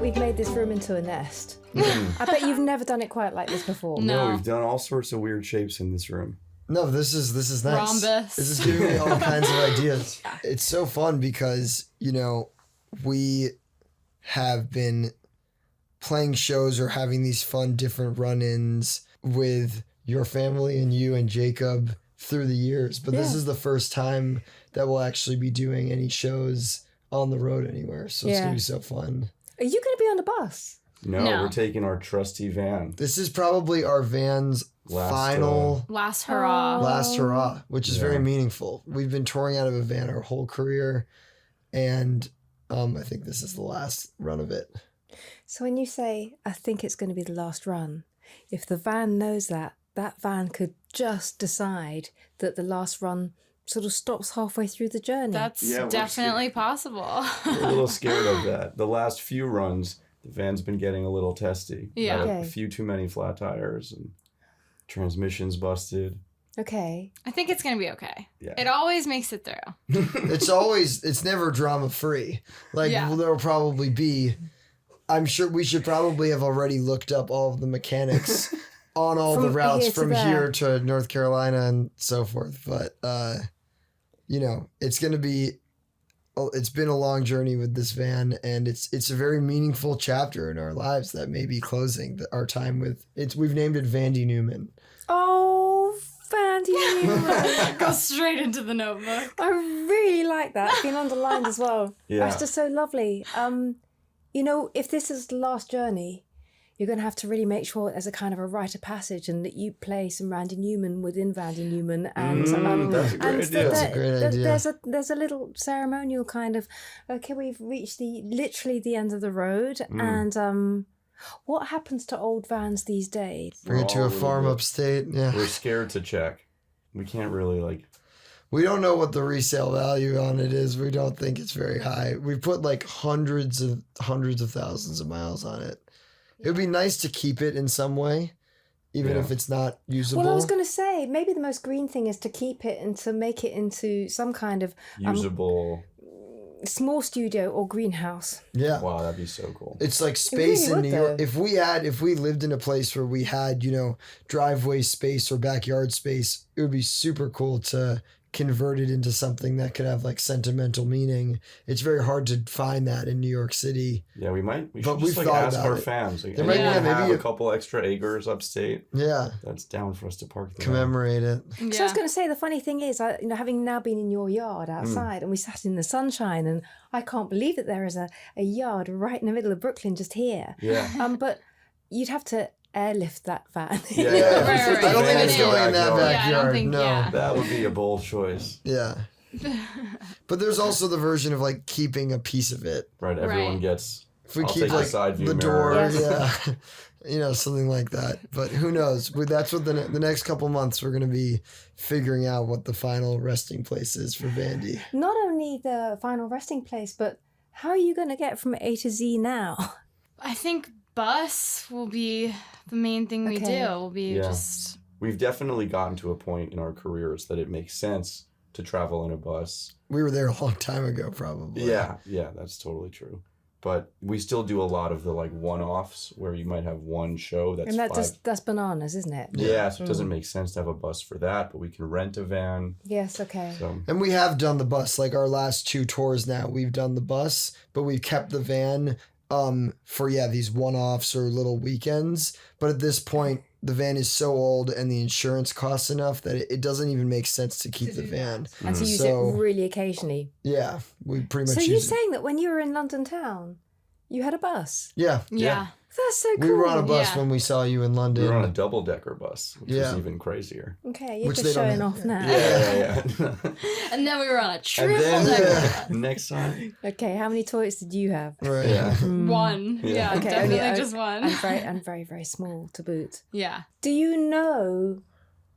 like we've made this room into a nest. I bet you've never done it quite like this before. No, No. we've done all sorts of weird shapes in this room. No, this is nice. Rhombus. This is giving me all kinds of ideas. It's so fun because, we have been playing shows or having these fun different run-ins with your family and you and Jacob through the years. But this is the first time that we'll actually be doing any shows on the road anywhere. So it's going to be so fun. Are you going to be on the bus? No, No. we're taking our trusty van. This is probably our van's final Last hurrah. last hurrah, which is very meaningful. We've been touring out of a van our whole career, and I think this is the last run of it. So when you say, I think it's going to be the last run, if the van knows that van could just decide that the last run sort of stops halfway through the journey. That's Yeah, we're definitely possible. We're a little scared of that. The last few runs, the van's been getting a little testy. Yeah. Had Okay. a few too many flat tires and transmissions busted. Okay. I think it's going to be okay. Yeah. It always makes it through. It's never drama free. There'll probably be, I'm sure we should probably have already looked up all of the mechanics on all the From routes here to from there. here to North Carolina and so forth. But, it's going to be, it's been a long journey with this van, and it's a very meaningful chapter in our lives that may be closing our time with it. We've named it Vandy Newman. Oh, Vandy. Go straight into the notebook. I really like that. It's been underlined as well. Yeah. That's just so lovely. If this is the last journey, you're going to have to really make sure there's a kind of a rite of passage and that you play some Randy Newman within Vandy Newman. And that's a great idea. That's a great idea. There's a little ceremonial kind of, okay, we've reached literally the end of the road. And what happens to old vans these days? Bring it to all a a little farm bit- upstate. Yeah. We're scared to check. We can't really We don't know what the resale value on it is. We don't think it's very high. We put like hundreds of thousands of miles on it. It would be nice to keep it in some way, even if it's not usable. Well, I was going to say, maybe the most green thing is to keep it and to make it into some kind of usable. small studio or greenhouse. Yeah. Wow, that'd be so cool. It's like space really in would, New York. though. If we lived in a place where we had, driveway space or backyard space, it would be super cool to convert it into something that could have like sentimental meaning. It's very hard to find that in New York City. Yeah, we should But just we've thought ask about our it. fans. There might be- anyone maybe have a- a couple extra acres upstate Yeah. that's down for us to park the van. Commemorate it. So I was going to say, the funny thing is, having now been in your yard Mm. outside and we sat in the sunshine, and I can't believe that there is a yard right in the middle of Brooklyn just here. Yeah. But you'd have to airlift that van. Yeah, Right, right, I don't think right. it's going in that Backyard. Yeah, I backyard. don't think- no. yeah. That would be a bold choice. Yeah. But there's also the version of like keeping a piece of it. Right, everyone Right. gets... If we I'll keep take the like side view the mirror. door, Yes. yeah. Something like that. But who knows? That's what the next couple months we're going to be figuring out what the final resting place is for Vandy. Not only the final resting place, but how are you going to get from A to Z now? I think bus will be the main thing we Okay. do. Will be Yeah. just... We've definitely gotten to a point in our careers that it makes sense to travel in a bus. We were there a long time ago, probably. Yeah, that's totally true. But we still do a lot of the one-offs where you might have one show that's And that's bananas, isn't it? Yeah, so it doesn't make sense to have a bus for that, but we can rent a van. Yes, okay. So And we have done the bus. Like our last 2 tours now, we've done the bus, but we've kept the van for these one-offs or little weekends. But at this point, the van is so old and the insurance costs enough that it doesn't even make sense to keep the van. And to use So- it really occasionally. Yeah, we pretty much So you're use it. saying that when you were in London town, you had a bus? Yeah. Yeah. That's so cool. We were on a bus Yeah. when we saw you in we London. were on a double-decker bus, which Yeah. is even crazier. Okay, you're Which just they don't showing have. off now. Yeah. And then we were on a And triple then decker. next time, Okay, how many toilets did you have? Right. yeah. One. Yeah. Yeah, Okay, definitely only- just one. And very, very small to boot. Yeah. Do you know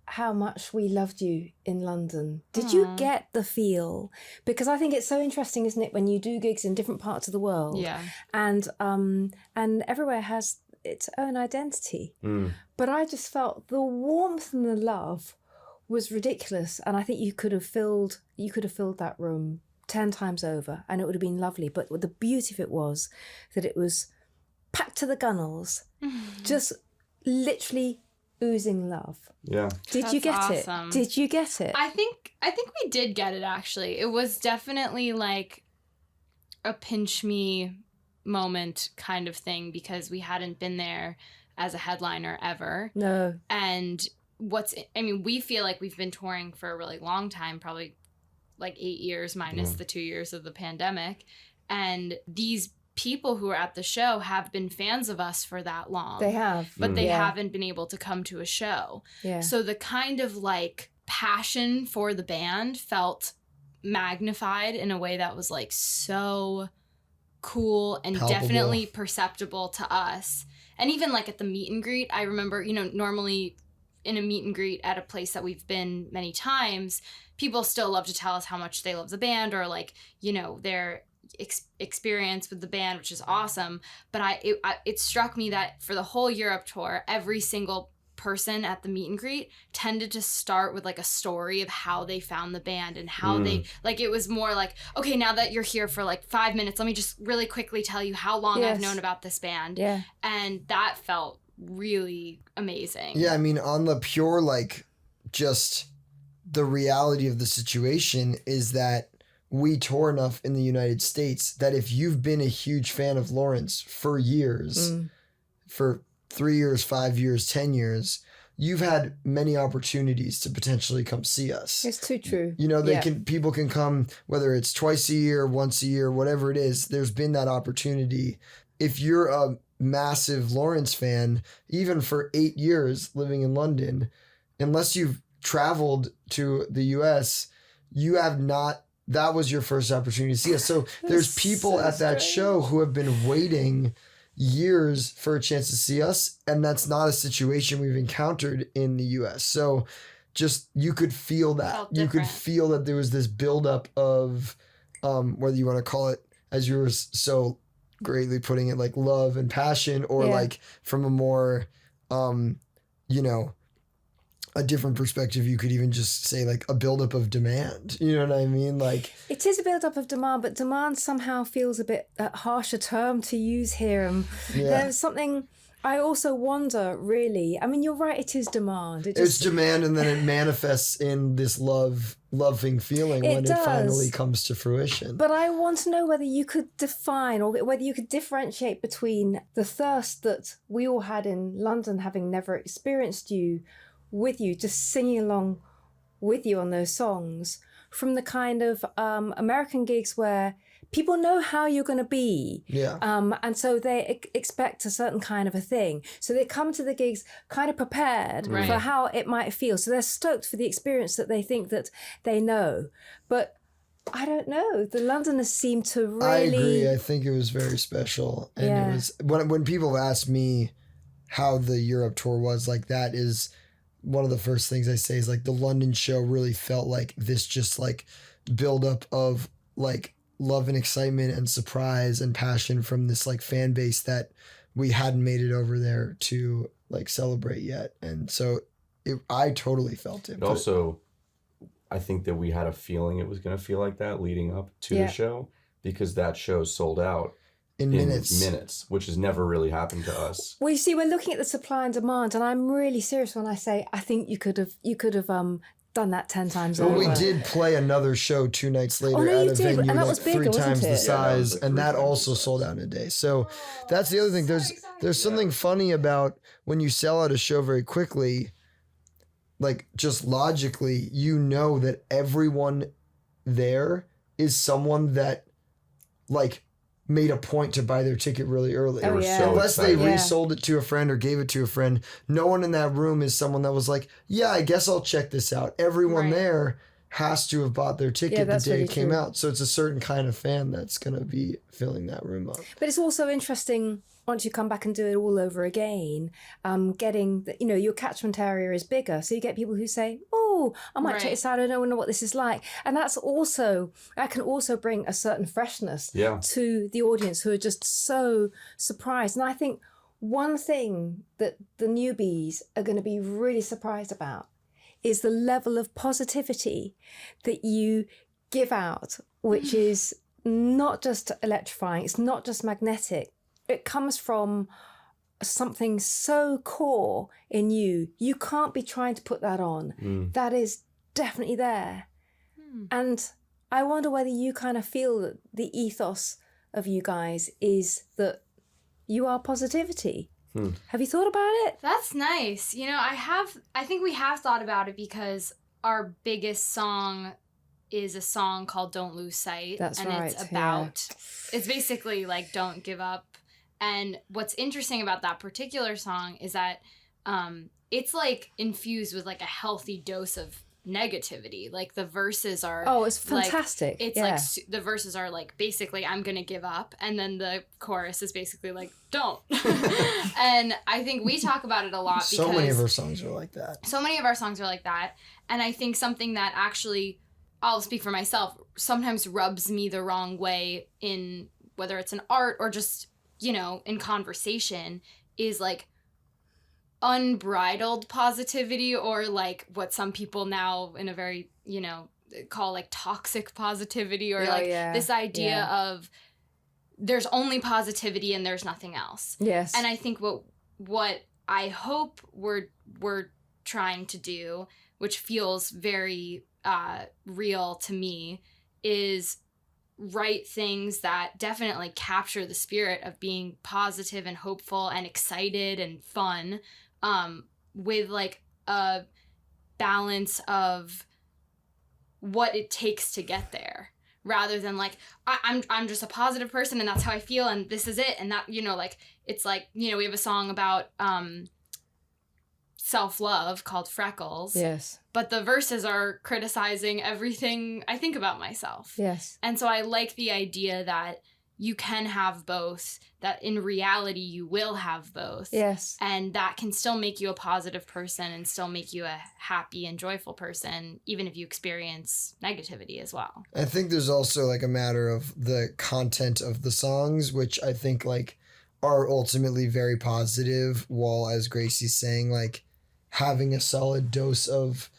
how much we loved you in London? Did you get the feel? Because I think it's so interesting, isn't it, when you do gigs in different parts of the world, Yeah. and everywhere has its own identity. Mm. But I just felt the warmth and the love was ridiculous, and I think you could have filled that room 10 times over, and it would have been lovely. But the beauty of it was that it was packed to the gunnels, just literally oozing love. Yeah. Did you That's get awesome. it? Did you get it? I think we did get it, actually. It was definitely like a pinch me moment kind of thing, because we hadn't been there as a headliner ever. No. And we feel like we've been touring for a really long time, probably like 8 years minus the 2 years of the pandemic. And these people who are at the show have been fans of us for that long. They have. But they Yeah. haven't been able to come to a show. Yeah. So the kind of like passion for the band felt magnified in a way that was like so cool and Palpable. definitely perceptible to us. And even like at the meet and greet, I remember, normally in a meet and greet at a place that we've been many times, people still love to tell us how much they love the band, or like, their experience with the band, which is awesome. But it struck me that for the whole Europe tour, every single person at the meet and greet tended to start with like a story of how they found the band and how they, like, it was more like, okay, now that you're here for like 5 minutes, let me just really quickly tell you how long Yes. I've known about this band. Yeah. And that felt really amazing. Yeah, I mean, on the pure, like, just the reality of the situation is that we tour enough in the United States that if you've been a huge fan of Lawrence for years, for 3 years, 5 years, 10 years, you've had many opportunities to potentially come see us. It's too true. People can come, whether it's twice a year, once a year, whatever it is, there's been that opportunity. If you're a massive Lawrence fan, even for 8 years living in London, unless you've traveled to the US, you have not, that was your first opportunity to see us. So there's people at that show who have been waiting years for a chance to see us, and that's not a situation we've encountered in the US. So just, you could feel that. Felt You could different. feel that there was this buildup of, whether you want to call it, as you were so greatly putting it, like love and passion, or like from a more, a different perspective, you could even just say like a buildup of demand. You know what I mean? Like, It is a build-up of demand, but demand somehow feels a bit harsher term to use here. And there's something I also wonder, really. I mean, you're right, it is demand. it's demand, and then it manifests in this loving feeling when it finally comes to fruition. But I want to know whether you could define, or whether you could differentiate between the thirst that we all had in London, having never experienced you, with you, just singing along with you on those songs, from the kind of American gigs where people know how you're going to be. Yeah. And so they expect a certain kind of a thing. So they come to the gigs kind of prepared Right. for how it might feel. So they're stoked for the experience that they think that they know. But I don't know. The Londoners seem to really... I agree. I think it was very special. And it was, when people ask me how the Europe tour was, like, that is one of the first things I say is like the London show really felt like this, just like buildup of like love and excitement and surprise and passion from this like fan base that we hadn't made it over there to like celebrate yet. And so I totally felt it. But also, I think that we had a feeling it was going to feel like that leading up to the show, because that show sold out in minutes, which has never really happened to us. Well, you see, we're looking at the supply and demand, and I'm really serious when I say I think you could have done that 10 times Well, over. we did play another show 2 nights later no, at you a did, venue and that like was bigger, 3 wasn't times the it? size, like and 3 that times also the sold size. out in a day. So that's the other thing. There's something funny about when you sell out a show very quickly, like just logically, you know that everyone there is someone that like made a point to buy their ticket really early. Oh, They were yeah. so Unless they excited. resold it to a friend or gave it to a friend, no one in that room is someone that was like, yeah, I guess I'll check this out. Everyone Right. there has to have bought their ticket the that's day really it came true. out. So it's a certain kind of fan that's going to be filling that room up. But it's also interesting once you come back and do it all over again, getting the, your catchment area is bigger, so you get people who say, "Oh, I might check Right. this out. I don't know what this is like," and that can also bring a certain freshness to the audience who are just so surprised. And I think one thing that the newbies are going to be really surprised about is the level of positivity that you give out, which is not just electrifying, it's not just magnetic, it comes from something so core in you. You can't be trying to put that on. That is definitely there. And I wonder whether you kind of feel that the ethos of you guys is that you are positivity. Have you thought about it? That's nice. You know, I think we have thought about it because our biggest song is a song called Don't Lose Sight. That's and right. It's about, it's basically like don't give up. And what's interesting about that particular song is that it's like infused with like a healthy dose of negativity. Like the verses are it's fantastic. It's like the verses are like basically I'm gonna give up, and then the chorus is basically like don't. And I think we talk about it a lot because so many of our songs are like that. So many of our songs are like that, and I think something that actually, I'll speak for myself, sometimes rubs me the wrong way in whether it's in art or just, you know, in conversation, is like unbridled positivity, or like what some people now in a very, you know, call like toxic positivity, or this idea of there's only positivity and there's nothing else. Yes. And I think what I hope we're trying to do, which feels very real to me, is write things that definitely capture the spirit of being positive and hopeful and excited and fun, with like a balance of what it takes to get there, rather than like I'm just a positive person and that's how I feel and this is it, and that, you know, like it's like, you know, we have a song about self-love called Freckles. Yes. But the verses are criticizing everything I think about myself. Yes. And so I like the idea that you can have both, that in reality you will have both. Yes. And that can still make you a positive person and still make you a happy and joyful person, even if you experience negativity as well. I think there's also like a matter of the content of the songs, which I think like are ultimately very positive, while, as Gracie's saying, like having a solid dose of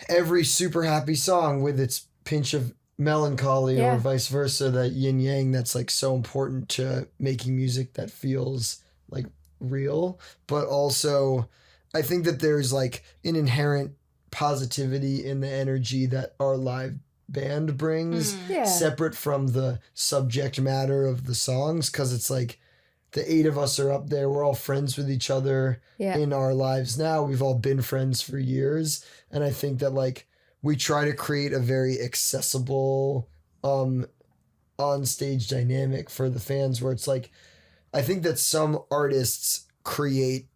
every super happy song with its pinch of melancholy or vice versa, that yin yang that's like so important to making music that feels like real. But also I think that there's like an inherent positivity in the energy that our live band brings, separate from the subject matter of the songs, because it's like the 8 of us are up there, we're all friends with each other in our lives now, we've all been friends for years, and I think that like we try to create a very accessible on stage dynamic for the fans, where it's like, I think that some artists create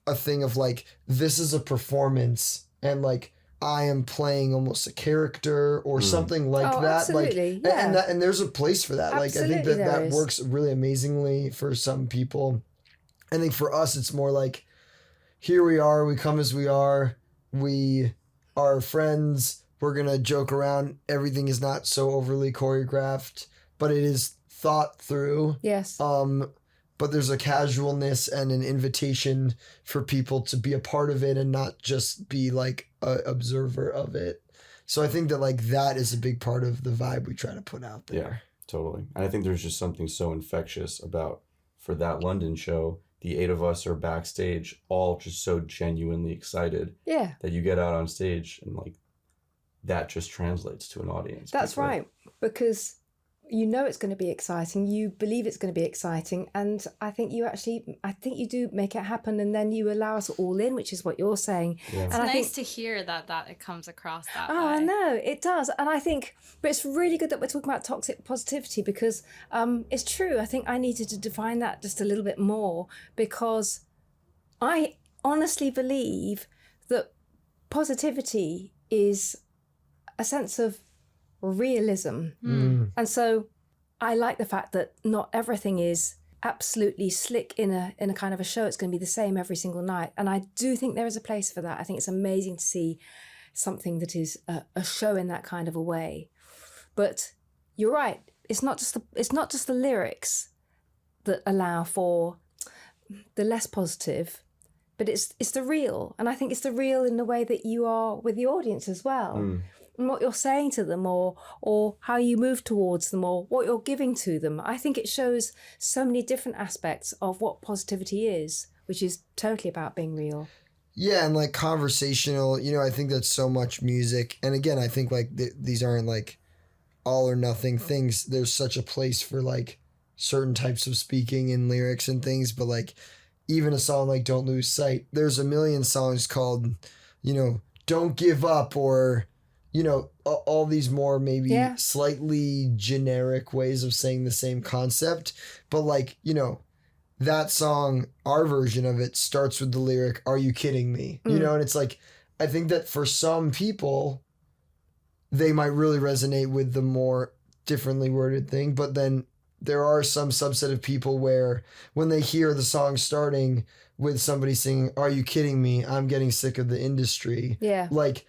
a thing of like, this is a performance and like I am playing almost a character or something like that. Absolutely. Like, and there's a place for that. Absolutely, like I think that is. works really amazingly for some people. I think for us, it's more like, here we are, we come as we are, we are friends, we're going to joke around. Everything is not so overly choreographed, but it is thought through. Yes. But there's a casualness and an invitation for people to be a part of it and not just be like an observer of it. So I think that like that is a big part of the vibe we try to put out there. Yeah, totally. And I think there's just something so infectious about, for that London show, the 8 of us are backstage, all just so genuinely excited. Yeah. That you get out on stage and like that just translates to an audience. That's right. Because you know it's going to be exciting. You believe it's going to be exciting. And I think you do make it happen, and then you allow us all in, which is what you're saying. Yeah. It's and nice to hear that it comes across that way. I know, it does. And I think, but it's really good that we're talking about toxic positivity, because it's true. I think I needed to define that just a little bit more, because I honestly believe that positivity is a sense of realism. And so I like the fact that not everything is absolutely slick in a kind of a show. It's going to be the same every single night. And I do think there is a place for that. I think it's amazing to see something that is a show in that kind of a way. But you're right. It's not just the lyrics that allow for the less positive, but it's the real. And I think it's the real in the way that you are with the audience as well. what you're saying to them, or how you move towards them, or what you're giving to them. I think it shows so many different aspects of what positivity is, which is totally about being real. Yeah, and like conversational, I think that's so much music. And again, I think like these aren't like all or nothing things. There's such a place for like certain types of speaking and lyrics and things, but like even a song like Don't Lose Sight, there's a million songs called, Don't Give Up, or, all these more maybe slightly generic ways of saying the same concept. But like, that song, our version of it, starts with the lyric, "Are you kidding me?" And it's like, I think that for some people, they might really resonate with the more differently worded thing. But then there are some subset of people where when they hear the song starting with somebody singing, "Are you kidding me? I'm getting sick of the industry." Yeah. Like,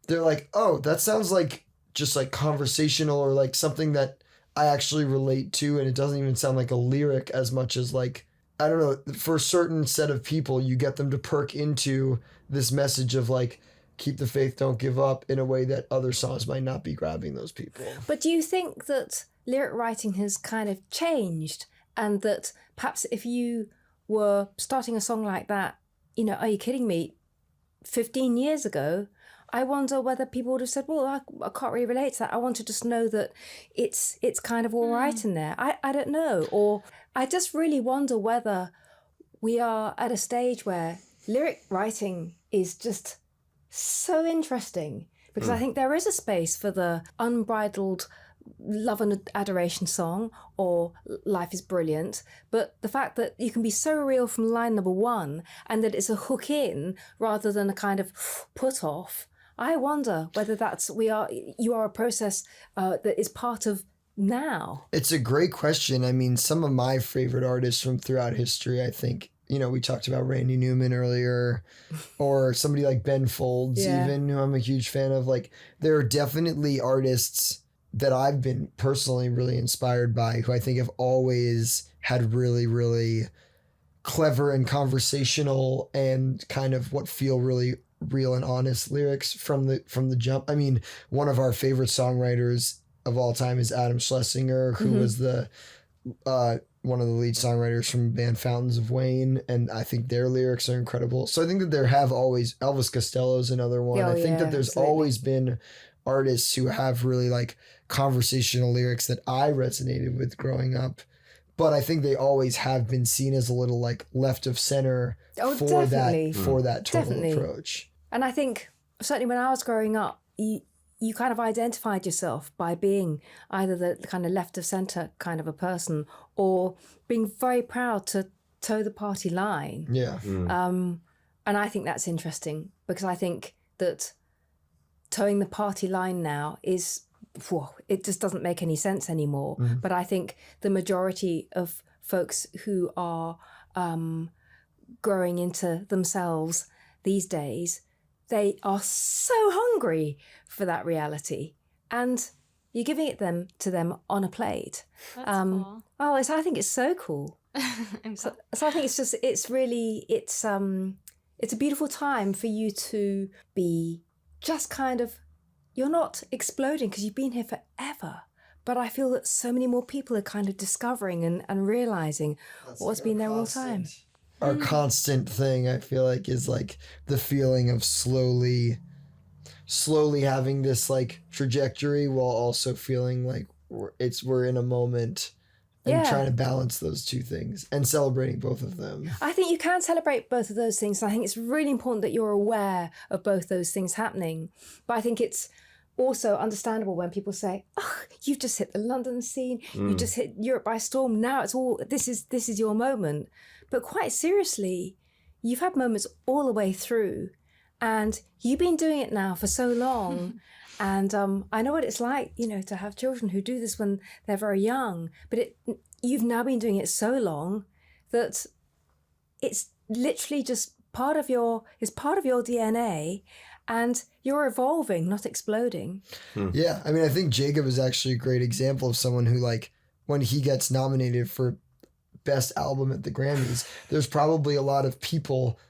they're like, oh, that sounds like just like conversational, or like something that I actually relate to. And it doesn't even sound like a lyric as much as like, I don't know, for a certain set of people, you get them to perk into this message of like, keep the faith, don't give up, in a way that other songs might not be grabbing those people. But do you think that lyric writing has kind of changed, and that perhaps if you were starting a song like that, Are You Kidding Me, 15 years ago, I wonder whether people would have said, well, I can't really relate to that. I want to just know that it's kind of all right in there. I don't know. Or I just really wonder whether we are at a stage where lyric writing is just so interesting, because I think there is a space for the unbridled love and adoration song, or life is brilliant, but the fact that you can be so real from line number one, and that it's a hook in rather than a kind of put off. I wonder whether you are a process that is part of now. It's a great question. I mean, some of my favorite artists from throughout history, I think, we talked about Randy Newman earlier, or somebody like Ben Folds, even, who I'm a huge fan of. Like, there are definitely artists that I've been personally really inspired by, who I think have always had really, really clever and conversational and kind of what feel really real and honest lyrics from the jump. I mean, one of our favorite songwriters of all time is Adam Schlesinger, who was the one of the lead songwriters from the band Fountains of Wayne, and I think their lyrics are incredible. So I think that there have always, Elvis Costello's another one. I think that there's always been artists who have really like conversational lyrics that I resonated with growing up. But I think they always have been seen as a little like left of center for that total approach. And I think certainly when I was growing up, you kind of identified yourself by being either the kind of left of center kind of a person, or being very proud to toe the party line. Yeah. And I think that's interesting, because I think that towing the party line now is, it just doesn't make any sense anymore. But I think the majority of folks who are growing into themselves these days, they are so hungry for that reality, and you're giving it to them on a plate. That's cool. I think it's so cool. So I think it's a beautiful time for you to be just kind of, you're not exploding because you've been here forever, but I feel that so many more people are kind of discovering and realizing what's been there all the time. Our constant thing, I feel like, is like the feeling of slowly having this like trajectory, while also feeling like we're in a moment, and trying to balance those two things and celebrating both of them. I think you can celebrate both of those things. And I think it's really important that you're aware of both those things happening. But I think it's also understandable when people say, "Oh, you've just hit the London scene. You just hit Europe by storm. Now it's all, this is your moment." But quite seriously, you've had moments all the way through, and you've been doing it now for so long. And I know what it's like, to have children who do this when they're very young, but you've now been doing it so long that it's literally just part of your DNA, and you're evolving, not exploding. Yeah. I mean, I think Jacob is actually a great example of someone who, like, when he gets nominated for Best Album at the Grammys, there's probably a lot of people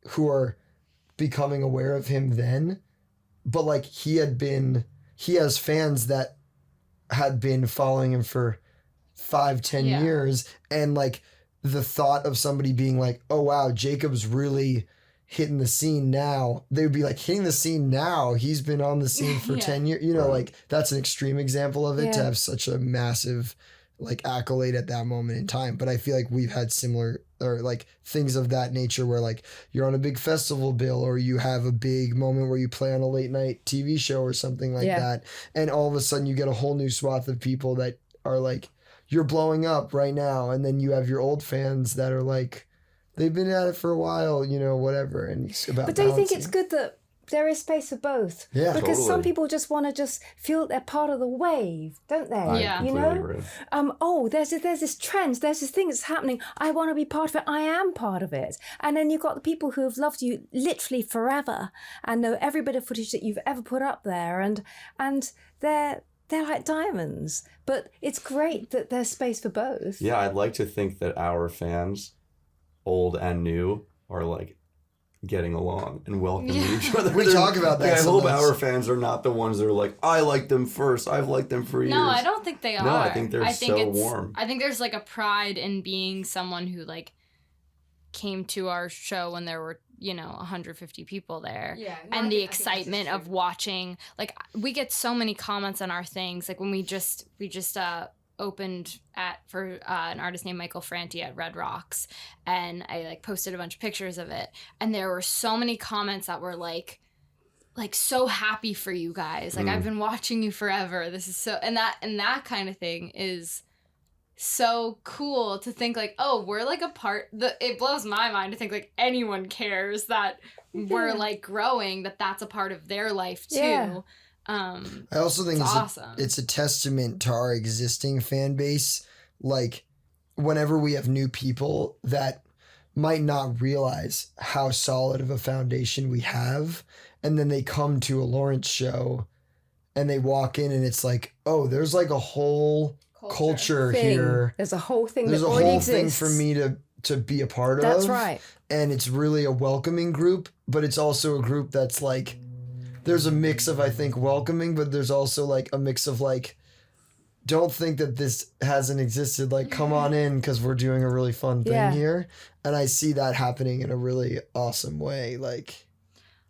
who are becoming aware of him then, but like he had been he has fans that had been following him for 5-10 Yeah. years, and like the thought of somebody being like, oh wow, Jacob's really hitting the scene now. They would be like, hitting the scene now? He's been on the scene for Yeah. 10 years. You know, Right. like that's an extreme example of it to Yeah. have such a massive like accolade at that moment in time. But I feel like we've had similar or like things of that nature where like you're on a big festival bill, or you have a big moment where you play on a late night TV show or something like Yeah. that. And all of a sudden you get a whole new swath of people that are like, you're blowing up right now. And then you have your old fans that are like, they've been at it for a while, you know, whatever. And it's about But do you think balancing. it's good that there is space for both? Yeah. Because some Totally. people just want to just feel they're part of the wave, don't they? I Yeah. You completely know? agree. Oh, there's this trend, there's this thing that's happening. I want to be part of it. I am part of it. And then you've got the people who have loved you literally forever and know every bit of footage that you've ever put up there, and they're like diamonds. But it's great that there's space for both. Yeah, I'd like to think that our fans, old and new, are like getting along and welcoming Yeah. each other. We talk about that Like, I hope sometimes. our fans are not the ones that are like, I liked them first. I've liked them for years. No, I don't think they are. No, I think they're so warm. I think there's like a pride in being someone who like came to our show when there were, 150 people there. Yeah. And the excitement of watching, like we get so many comments on our things. Like when we just opened for an artist named Michael Franti at Red Rocks, and I like posted a bunch of pictures of it, and there were so many comments that were like so happy for you guys. Like I've been watching you forever. This is so, and that kind of thing is so cool to think like, oh, we're like a part. It blows my mind to think like anyone cares that we're Yeah. like growing, that's a part of their life too. Yeah. I also think It's it's awesome. it's a testament to our existing fan base. Like, whenever we have new people that might not realize how solid of a foundation we have, and then they come to a Lawrence show and they walk in and it's like, oh, there's like a whole culture Thing. here. There's a whole thing There's that a already whole exists. thing for me to be a part of. That's right. And it's really a welcoming group, but it's also a group that's like, there's a mix of, I think, welcoming, but there's also like a mix of like, don't think that this hasn't existed. Like, come on in because we're doing a really fun thing Yeah. here. And I see that happening in a really awesome way, like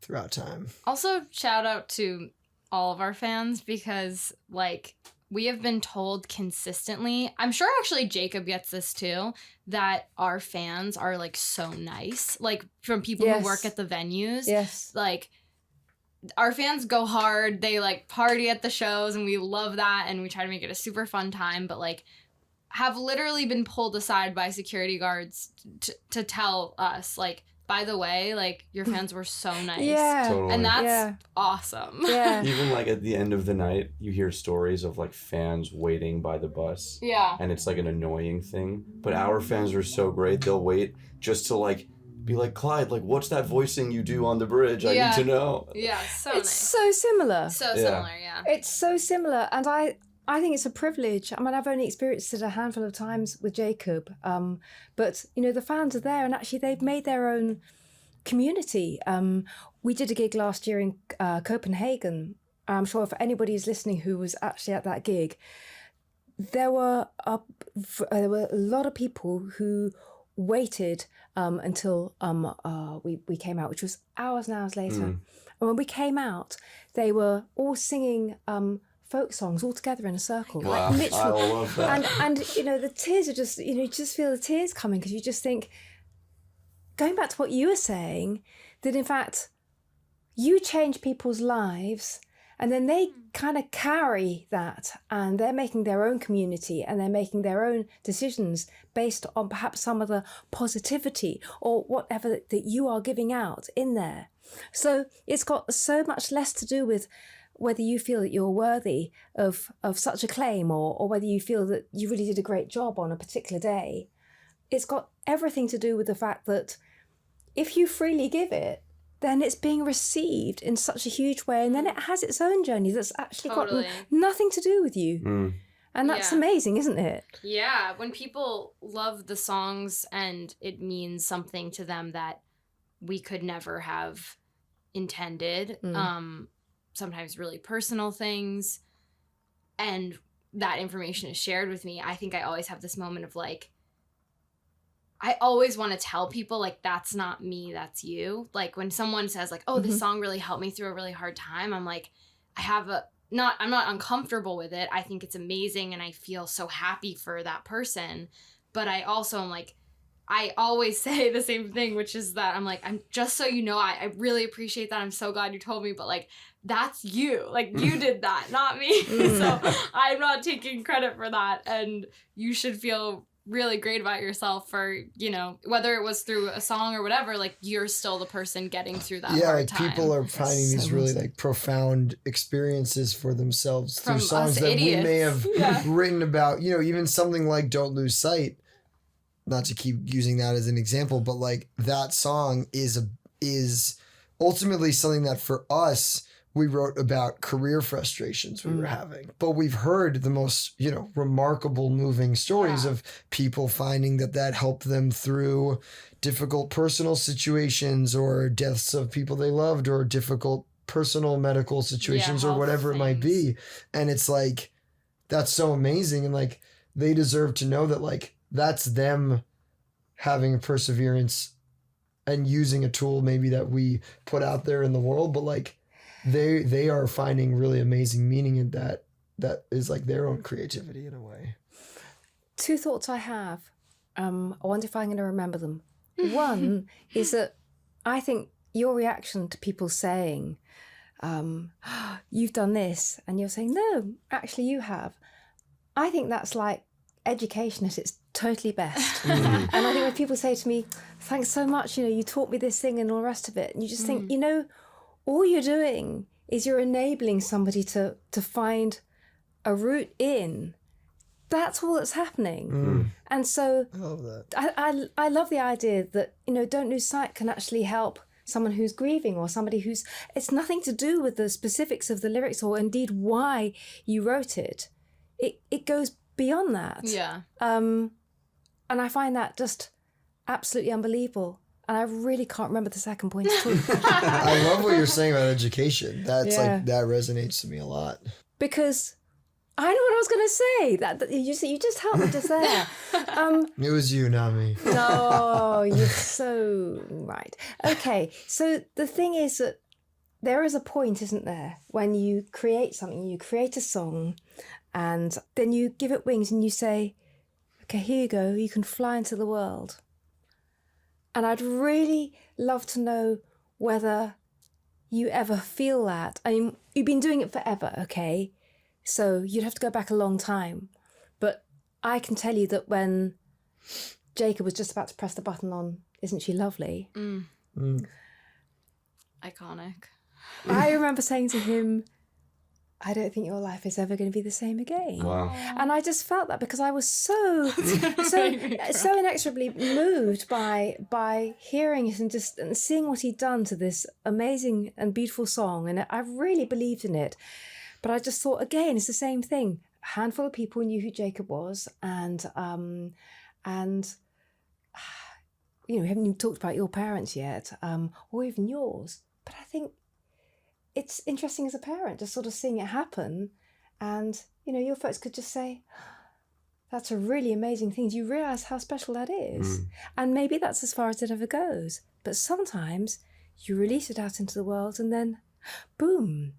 throughout time. Also, shout out to all of our fans, because like we have been told consistently, I'm sure actually Jacob gets this too, that our fans are like so nice. Like from people Yes. who work at the venues. Yes. Like our fans go hard. They like party at the shows, and we love that, and we try to make it a super fun time, but like have literally been pulled aside by security guards to tell us like, by the way, like your fans were so nice. Yeah. Totally. And that's Yeah. awesome. Yeah. Even like at the end of the night, you hear stories of like fans waiting by the bus. Yeah. And it's like an annoying thing. But our fans are so great, they'll wait just to like be like, Clyde, like what's that voicing you do on the bridge? I Yeah. need to know. Yeah, so It's nice. so similar. So Yeah. similar, yeah. It's so similar, and I think it's a privilege. I mean, I've only experienced it a handful of times with Jacob, but the fans are there, and actually they've made their own community. We did a gig last year in Copenhagen. I'm sure if anybody is listening who was actually at that gig, there were a lot of people who waited until we came out, which was hours and hours later. And when we came out, they were all singing folk songs all together in a circle. Wow, Like literally. I love that. And the tears are just, you just feel the tears coming, because you just think, going back to what you were saying, that in fact, you change people's lives, and then they kind of carry that, and they're making their own community, and they're making their own decisions based on perhaps some of the positivity or whatever that you are giving out in there. So it's got so much less to do with whether you feel that you're worthy of such a claim, or whether you feel that you really did a great job on a particular day. It's got everything to do with the fact that if you freely give it, then it's being received in such a huge way, and then it has its own journey that's actually Totally. got nothing to do with you. And that's Yeah. amazing, isn't it? Yeah, when people love the songs and it means something to them that we could never have intended, sometimes really personal things, and that information is shared with me, I think I always have this moment of like, I always want to tell people, like, that's not me, that's you. Like, when someone says, like, oh, this song really helped me through a really hard time, I'm like, I'm not uncomfortable with it. I think it's amazing, and I feel so happy for that person. But I also am like, I always say the same thing, which is that I'm like, I'm just so you know, I really appreciate that. I'm so glad you told me, but like, that's you. Like, you did that, not me. So I'm not taking credit for that. And you should feel really great about yourself for, you know, whether it was through a song or whatever, like, you're still the person getting through that hard time. People are finding these really like profound experiences for themselves through songs that idiots. we may have written about, you know, even something like Don't Lose Sight, not to keep using that as an example, but like that song is ultimately something that for us, we wrote about career frustrations we were having, but we've heard the most, you know, remarkable, moving stories of people finding that helped them through difficult personal situations or deaths of people they loved or difficult personal medical situations or whatever it might be. And it's like, that's so amazing. And like, they deserve to know that like, that's them having perseverance and using a tool maybe that we put out there in the world, but like, they are finding really amazing meaning in that is like their own creativity in a way. 2 thoughts I have. I wonder if I'm going to remember them. One is that I think your reaction to people saying, you've done this, and you're saying, no, actually you have. I think that's like education at its totally best. And I think when people say to me, thanks so much, you know, you taught me this thing and all the rest of it, and you just think, you know, all you're doing is you're enabling somebody to find a route in. That's all that's happening. And so I love that. I love the idea that, you know, Don't Lose Sight can actually help someone who's grieving or somebody who's, it's nothing to do with the specifics of the lyrics or indeed why you wrote it. It goes beyond that. Yeah. And I find that just absolutely unbelievable. And I really can't remember the second point at all. I love what you're saying about education. That's like, that resonates to me a lot. Because I know what I was going to say. That you just helped me just there. It was you, not me. No, you're so right. Okay, so the thing is that there is a point, isn't there, when you create something, you create a song, and then you give it wings and you say, okay, here you go, you can fly into the world. And I'd really love to know whether you ever feel that. I mean, you've been doing it forever, okay? So you'd have to go back a long time. But I can tell you that when Jacob was just about to press the button on Isn't She Lovely? Iconic. I remember saying to him, I don't think your life is ever going to be the same again. Wow. And I just felt that because I was so inexorably moved by hearing it and seeing what he'd done to this amazing and beautiful song. And I really believed in it. But I just thought, again, it's the same thing. A handful of people knew who Jacob was, and you know, we haven't even talked about your parents yet, or even yours. But I think it's interesting as a parent just sort of seeing it happen, and you know, your folks could just say, that's a really amazing thing. Do you realise how special that is? And maybe that's as far as it ever goes. But sometimes you release it out into the world and then boom.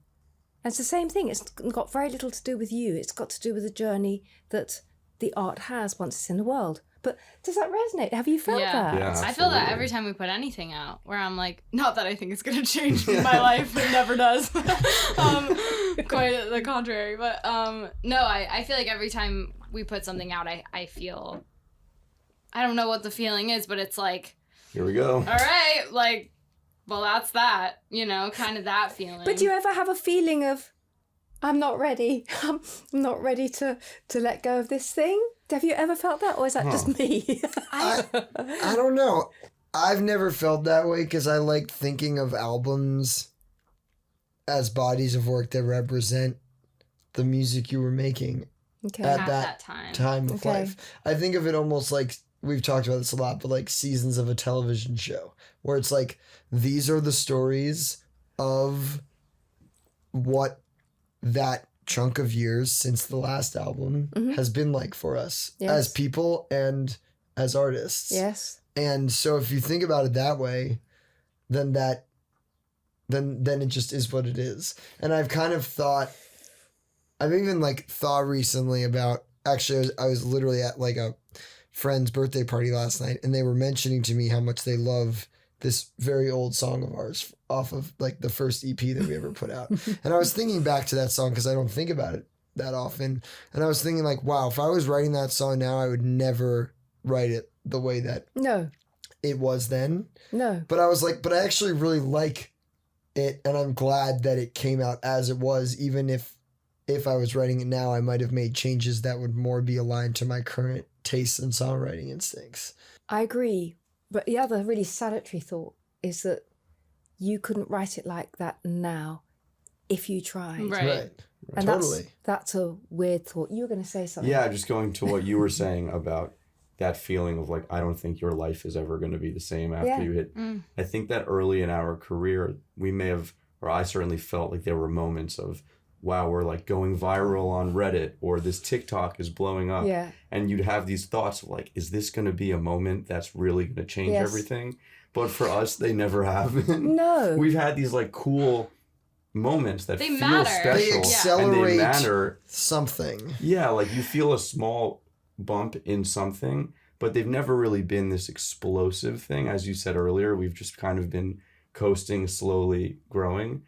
And it's the same thing. It's got very little to do with you. It's got to do with the journey that the art has once it's in the world. But does that resonate? Have you felt that? Yeah, I feel that every time we put anything out, where I'm like, not that I think it's going to change my life. It never does. Quite the contrary. But no, I feel like every time we put something out, I feel, I don't know what the feeling is, but it's like, here we go. All right, like, well, that's that, you know, kind of that feeling. But do you ever have a feeling of, I'm not ready. I'm not ready to let go of this thing? Have you ever felt that? Or is that just me? I don't know. I've never felt that way because I like thinking of albums as bodies of work that represent the music you were making Okay. at that time of Okay. life. I think of it almost like, we've talked about this a lot, but like seasons of a television show where it's like, these are the stories of what that chunk of years since the last album has been like for us as people and as artists. Yes. And so if you think about it that way, then it just is what it is. And I've kind of thought, I've even like thought recently about, actually I was literally at like a friend's birthday party last night, and they were mentioning to me how much they love this very old song of ours off of like the first EP that we ever put out. And I was thinking back to that song because I don't think about it that often. And I was thinking like, wow, if I was writing that song now, I would never write it the way that it was then. No. But I was like, but I actually really like it, and I'm glad that it came out as it was, even if I was writing it now, I might have made changes that would more be aligned to my current tastes and songwriting instincts. I agree. But the other really salutary thought is that you couldn't write it like that now if you tried. Right. And Totally. that's a weird thought. You were going to say something. Yeah, just going to what you were saying about that feeling of like, I don't think your life is ever going to be the same after you hit. I think that early in our career, we may have, or I certainly felt like there were moments of, wow, we're like going viral on Reddit, or this TikTok is blowing up. Yeah. And you'd have these thoughts of like, is this going to be a moment that's really going to change everything? But for us, they never have been. No. We've had these like cool moments that feel matter. special. They accelerate and they matter. something. Yeah, like you feel a small bump in something, but they've never really been this explosive thing. As you said earlier, we've just kind of been coasting, slowly growing.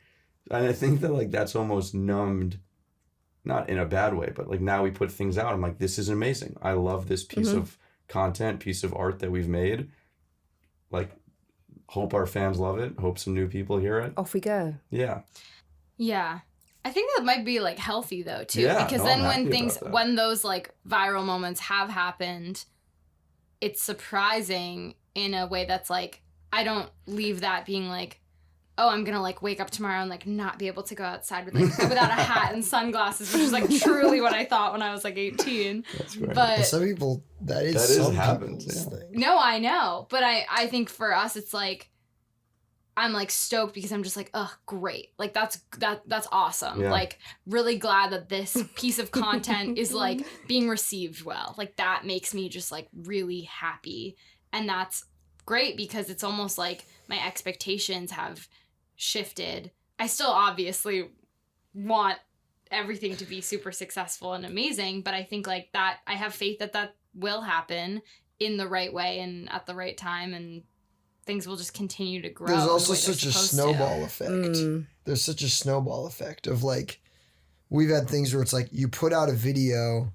And I think that like that's almost numbed, not in a bad way, but like now we put things out. I'm like, this is amazing. I love this piece of content, piece of art that we've made. Like, hope our fans love it. Hope some new people hear it. Off we go. Yeah. Yeah. I think that might be like healthy though too. Yeah, because no, then I'm happy about that. when those like viral moments have happened, it's surprising in a way that's like, I don't leave that being like, oh, I'm gonna like wake up tomorrow and like not be able to go outside with like without a hat and sunglasses, which is like truly what I thought when I was like 18. That's great. But Some people, that is That some happens, people's yeah. thing. no, I know. But I think for us it's like I'm like stoked because I'm just like, oh, great. Like that's awesome. Yeah. Like really glad that this piece of content is like being received well. Like that makes me just like really happy. And that's great because it's almost like my expectations have shifted. I still obviously want everything to be super successful and amazing, but I think like that I have faith that will happen in the right way and at the right time, and things will just continue to grow. There's in also the way they're such a supposed to. snowball effect. There's such a snowball effect of like, we've had things where it's like you put out a video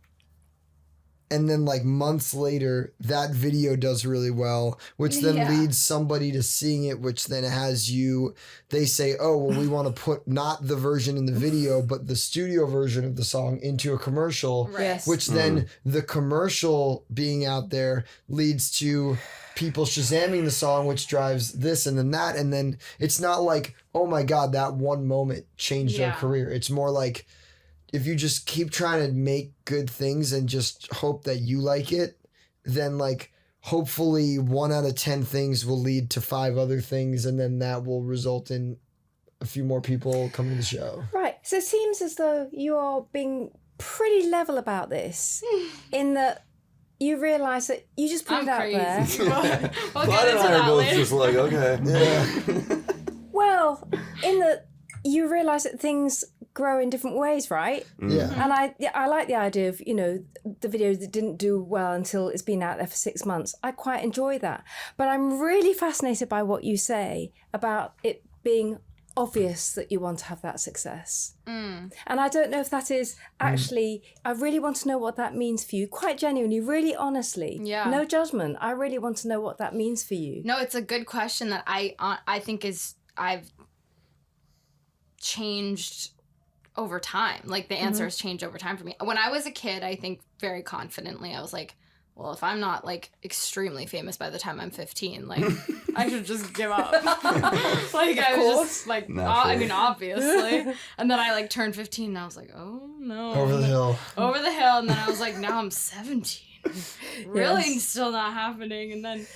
and then like months later that video does really well, which then leads somebody to seeing it, which then has you, they say, oh, well, we want to put not the version in the video, but the studio version of the song into a commercial, Right. Yes. which then the commercial being out there leads to people Shazamming the song, which drives this and then that. And then it's not like, oh my God, that one moment changed our career. It's more like, if you just keep trying to make good things and just hope that you like it, then like hopefully 1 out of 10 things will lead to 5 other things, and then that will result in a few more people coming to the show. Right. So it seems as though you are being pretty level about this in that you realise that you just put I'm it out crazy. there. We'll Clyde get and into I are that both later. just like, okay. Yeah. Well, in that you realise that things grow in different ways, right? Yeah. And I like the idea of, you know, the video that didn't do well until it's been out there for 6 months. I quite enjoy that. But I'm really fascinated by what you say about it being obvious that you want to have that success. And I don't know if that is actually, I really want to know what that means for you, quite genuinely, really honestly. Yeah. No judgment. I really want to know what that means for you. No, it's a good question that I think I've changed over time. Like the answer has changed over time for me. When I was a kid, I think very confidently, I was like, well, if I'm not like extremely famous by the time I'm 15, like I should just give up. Like I was just like, I mean, obviously. And then I like turned 15 and I was like, oh no. Over the hill. Over the hill. And then I was like, now I'm 17. Really still not happening. And then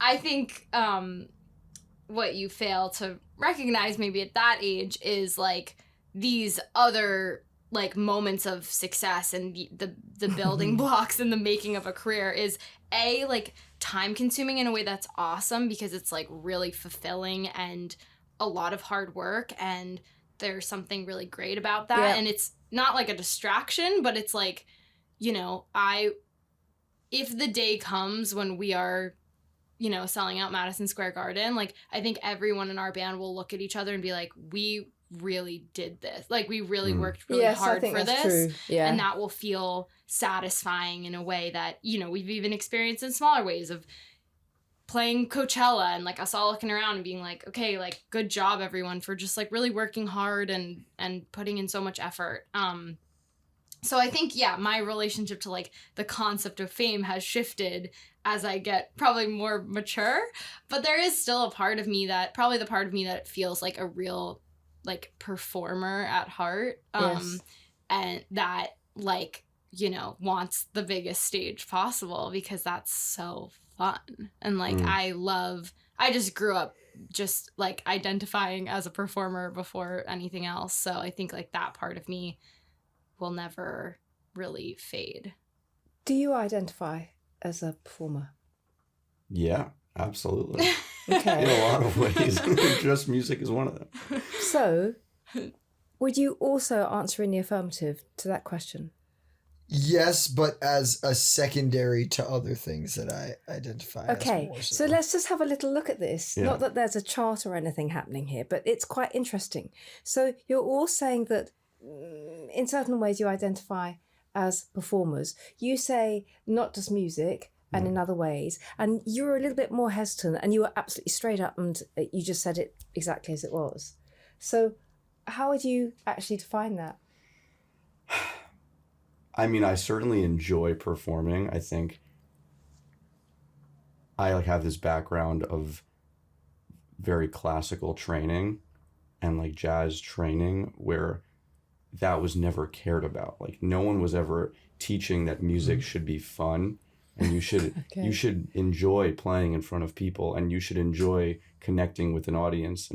I think what you fail to recognize maybe at that age is like these other like moments of success and the building blocks and the making of a career is like time consuming in a way that's awesome because it's like really fulfilling and a lot of hard work, and there's something really great about that. Yeah. And it's not like a distraction, but it's like, you know, if the day comes when we are, you know, selling out Madison Square Garden, like I think everyone in our band will look at each other and be like, we really did this. Like we really worked really hard for this. True. Yeah. And that will feel satisfying in a way that, you know, we've even experienced in smaller ways of playing Coachella and like us all looking around and being like, okay, like good job everyone for just like really working hard and putting in so much effort. So I think, yeah, my relationship to like the concept of fame has shifted as I get probably more mature, but there is still a part of me that probably the part of me that feels like a real like performer at heart. Yes. And that like, you know, wants the biggest stage possible because that's so fun. And like, I just grew up just like identifying as a performer before anything else. So I think like that part of me will never really fade. Do you identify as a performer? Yeah, absolutely. Okay. In a lot of ways. Just music is one of them. So, would you also answer in the affirmative to that question? Yes, but as a secondary to other things that I identify Okay, as more so let's just have a little look at this. Yeah. Not that there's a chart or anything happening here, but it's quite interesting. So you're all saying that in certain ways you identify as performers. You say not just music and in other ways, and you were a little bit more hesitant and you were absolutely straight up and you just said it exactly as it was. So how would you actually define that? I mean, I certainly enjoy performing. I think I like have this background of very classical training and like jazz training where that was never cared about. Like no one was ever teaching that music should be fun and you should Okay. you should enjoy playing in front of people and you should enjoy connecting with an audience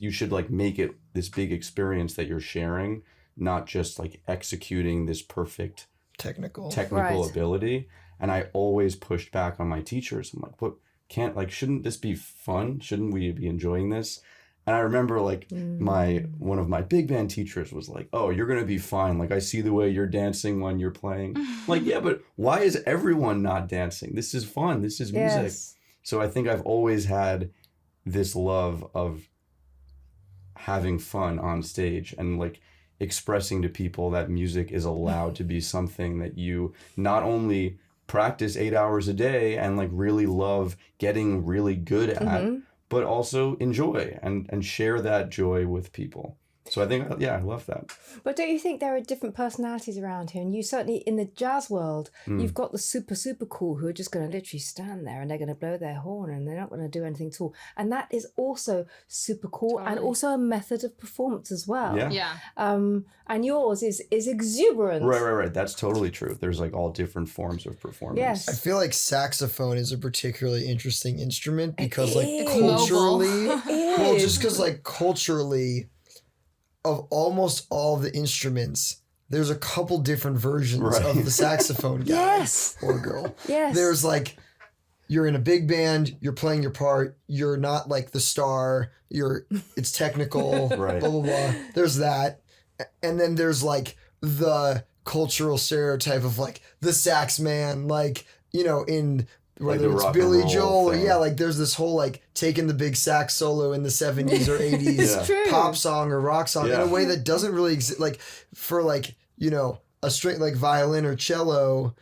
you should like make it this big experience that you're sharing, not just like executing this perfect technical. Right. ability. And I always pushed back on my teachers. I'm like, what shouldn't this be fun? Shouldn't we be enjoying this? And I remember like one of my big band teachers was like, oh, you're going to be fine. Like I see the way you're dancing when you're playing. Like, yeah, but why is everyone not dancing? This is fun. This is music. Yes. So I think I've always had this love of having fun on stage and like expressing to people that music is allowed to be something that you not only practice 8 hours a day and like really love getting really good at, but also enjoy and share that joy with people. So I think, yeah, I love that. But don't you think there are different personalities around here? And you certainly, in the jazz world, you've got the super, super cool who are just going to literally stand there and they're going to blow their horn and they're not going to do anything at all. And that is also super cool and also a method of performance as well. Yeah. Yeah. And yours is exuberant. Right. That's totally true. There's like all different forms of performance. Yes. I feel like saxophone is a particularly interesting instrument because like is. culturally, It well, is. just because like culturally of almost all the instruments, there's a couple different versions Right. of the saxophone guy Yes. or girl. Yes. There's like, you're in a big band, you're playing your part, you're not like the star, it's technical, Right. blah, blah, blah. There's that. And then there's like the cultural stereotype of like the sax man, like, you know, in whether the it's rock and Billy roll Joel or thing. like there's this whole like taking the big sax solo in the 70s or 80s It's true. pop song or rock song in Yeah. a way that doesn't really exist. Like for like, you know, a string like violin or cello,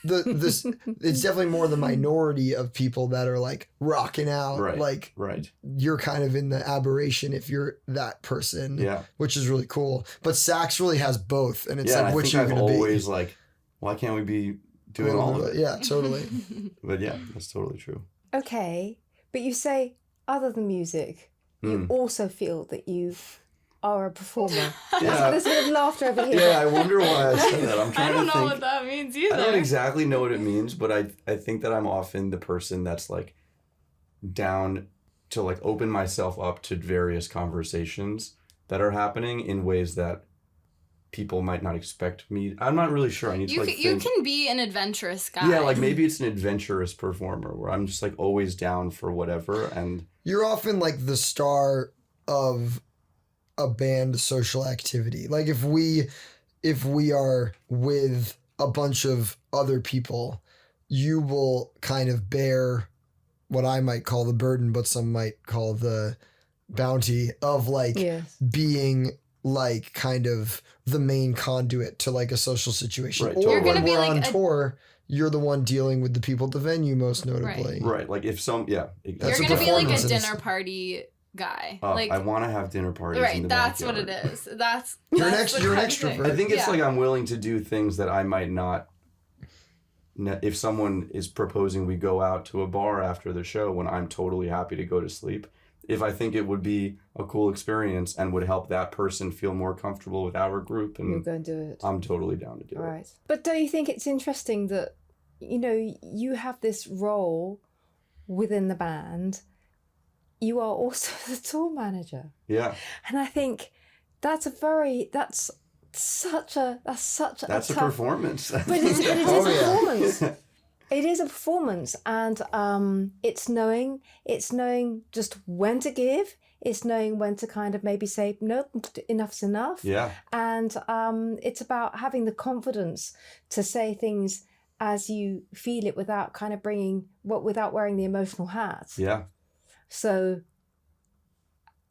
it's definitely more the minority of people that are like rocking out. Right. Like Right. you're kind of in the aberration if you're that person, Yeah. which is really cool. But sax really has both, and it's Yeah. like I what think you're I've going to be. always like, why can't we be doing all of it? Yeah, totally. But yeah, that's totally true. Okay. But you say, other than music, you also feel that you are a performer. Yeah. There's a bit of laughter over here. Yeah, I wonder why I said that. I'm I trying don't to know think. what that means either. I don't exactly know what it means, but I think that I'm often the person that's like down to like open myself up to various conversations that are happening in ways that people might not expect me. I'm not really sure. I need to like you think. can be an adventurous guy. Yeah, like maybe it's an adventurous performer where I'm just like always down for whatever. And You're often like the star of a band social activity. Like if we are with a bunch of other people, you will kind of bear what I might call the burden, but some might call the bounty of like Yes. being like kind of the main conduit to like a social situation. Right, Or totally. You're when gonna be we're like on a- tour, you're the one dealing with the people at the venue most notably. right, like if some, yeah, You're That's a gonna be like a performance and dinner party guy. like I want to have dinner parties. In right, the that's backyard. what it is. That's You're an that's the you're an kind of thing. extrovert. I think it's Yeah. like I'm willing to do things that I might not. If someone is proposing we go out to a bar after the show when I'm totally happy to go to sleep, if I think it would be a cool experience and would help that person feel more comfortable with our group, You'll and go and do it. I'm totally down to do it. Right. But don't you think it's interesting that, you know, you have this role within the band? You are also the tour manager. Yeah, And I think that's such a that's a tough performance. But it is Oh, a yeah. performance. It is a performance, and it's knowing just when to give. It's knowing when to kind of maybe say no, enough's enough. Yeah, And it's about having the confidence to say things as you feel it without kind of without wearing the emotional hat. yeah. So,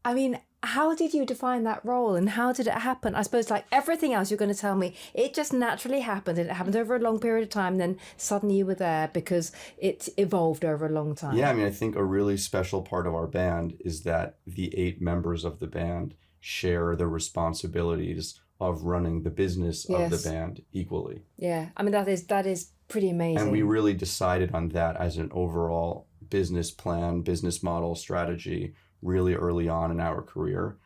I mean, how did you define that role and how did it happen? I suppose like everything else you're going to tell me, it just naturally happened and it happened over a long period of time. Then suddenly you were there because it evolved over a long time. Yeah, I mean, I think a really special part of our band is that the 8 members of the band share the responsibilities of running the business of Yes. the band equally. Yeah. I mean, that is pretty amazing. And we really decided on that as an overall business plan, business model, strategy really early on in our career.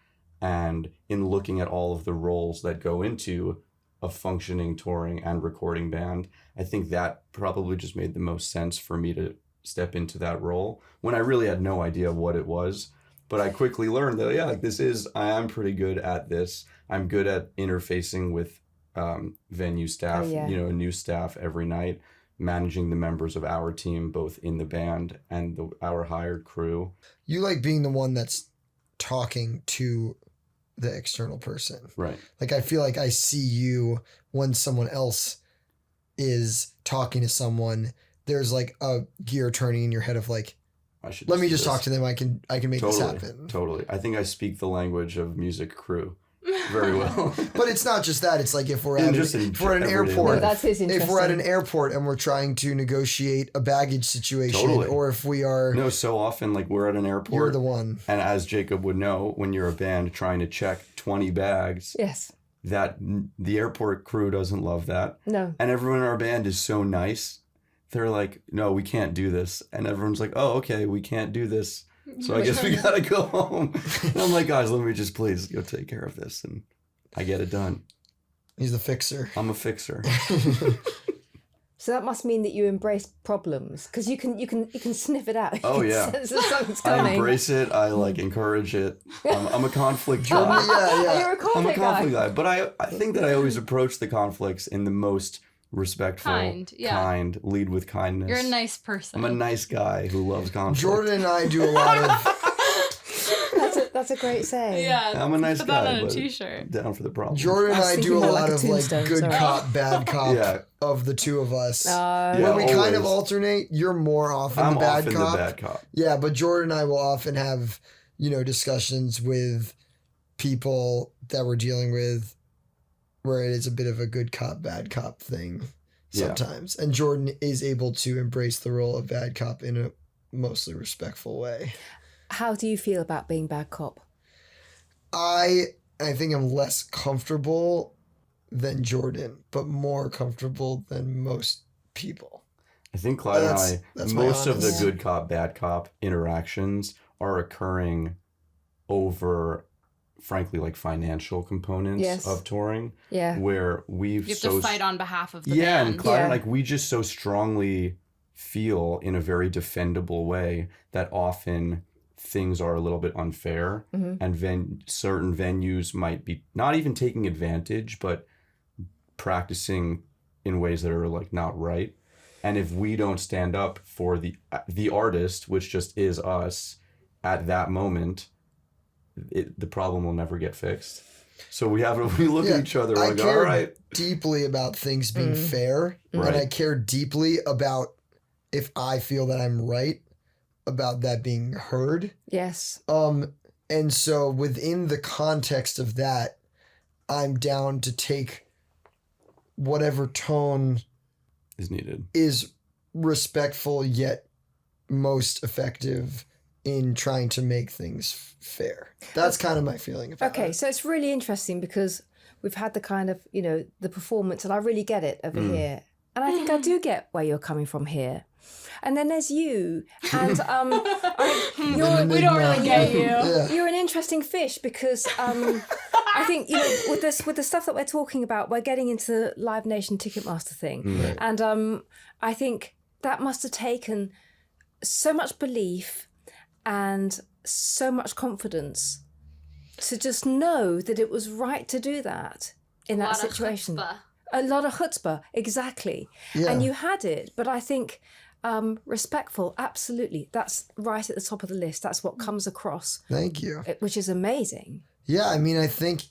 And in looking at all of the roles that go into a functioning touring and recording band, I think that probably just made the most sense for me to step into that role when I really had no idea what it was. But I quickly learned that, yeah, like I am pretty good at this. I'm good at interfacing with venue staff, Oh, yeah. new staff every night, managing the members of our team, both in the band and our hired crew. You like being the one that's talking to the external person. Right. Like I feel like I see you when someone else is talking to someone. There's like a gear turning in your head of like, I should let me do just this. talk to them. I can make this Totally. happen. Totally. I think I speak the language of music crew very well. But it's not just that. It's like if we're And at just if we're at an everyday airport, No, life. that's his interesting. if we're at an airport and we're trying to negotiate a baggage situation, Totally. or if we are, No, so often like we're at an airport. you're the one. And as Jacob would know, when you're a band trying to check 20 bags, Yes. that the airport crew doesn't love that. No. And everyone in our band is so nice. They're like, no, we can't do this. And everyone's like, oh, okay, we can't do this. So I guess we gotta go home. And I'm like, guys, let me just please go take care of this. And I get it done. He's the fixer. I'm a fixer. So that must mean that you embrace problems because you can sniff it out. Oh, You can yeah. sense that something's I coming. embrace it. I like encourage it. I'm a conflict Oh, guy. yeah, You're a I'm a conflict conflict guy. guy. But I think that I always approach the conflicts in the most respectful, Kind, yeah. kind, lead with kindness. You're a nice person. I'm a nice guy who loves conflict. Jordan and I do a lot of. That's a great saying. Yeah. I'm a nice put guy. that on a but t-shirt. Down for the problem. Jordan and I was I do thinking a more lot like a of like tombstone, good sorry. cop, bad cop Yeah. of the two of us. Yeah, Where we kind of always. alternate. You're more often I'm the bad often cop. the bad cop. Yeah, but Jordan and I will often have, discussions with people that we're dealing with where it is a bit of a good cop, bad cop thing Yeah. sometimes. And Jordan is able to embrace the role of bad cop in a mostly respectful way. How do you feel about being bad cop? I think I'm less comfortable than Jordan, but more comfortable than most people. I think Clyde That's- and that's I, my most of the honest- good cop, bad cop interactions are occurring over, frankly, like financial components Yes. of touring, Yeah. where we've You have so to fight on behalf of the yeah, band. and Clyde, Yeah. like we just so strongly feel in a very defendable way that often things are a little bit unfair, and certain venues might be not even taking advantage, but practicing in ways that are like not right. And if we don't stand up for the artist, which just is us at that moment, the problem will never get fixed. So we look at each other like, all right. Deeply about things being fair, and I care deeply about if I feel that I'm right about that being heard. Yes. And so within the context of that, I'm down to take whatever tone is needed, is respectful yet most effective in trying to make things fair. That's kind of my feeling about it. Okay, so it's really interesting because we've had the kind of, the performance, and I really get it over here. And I think I do get where you're coming from here. And then there's you, and we don't really get you. Yeah. You're an interesting fish because I think with the stuff that we're talking about, we're getting into the Live Nation Ticketmaster thing, and I think that must have taken so much belief and so much confidence to just know that it was right to do that in that situation. A lot of chutzpah, exactly. Yeah. And you had it, but I think respectful, absolutely. That's right at the top of the list. That's what comes across. Thank you. Which is amazing. Yeah, I mean, I think,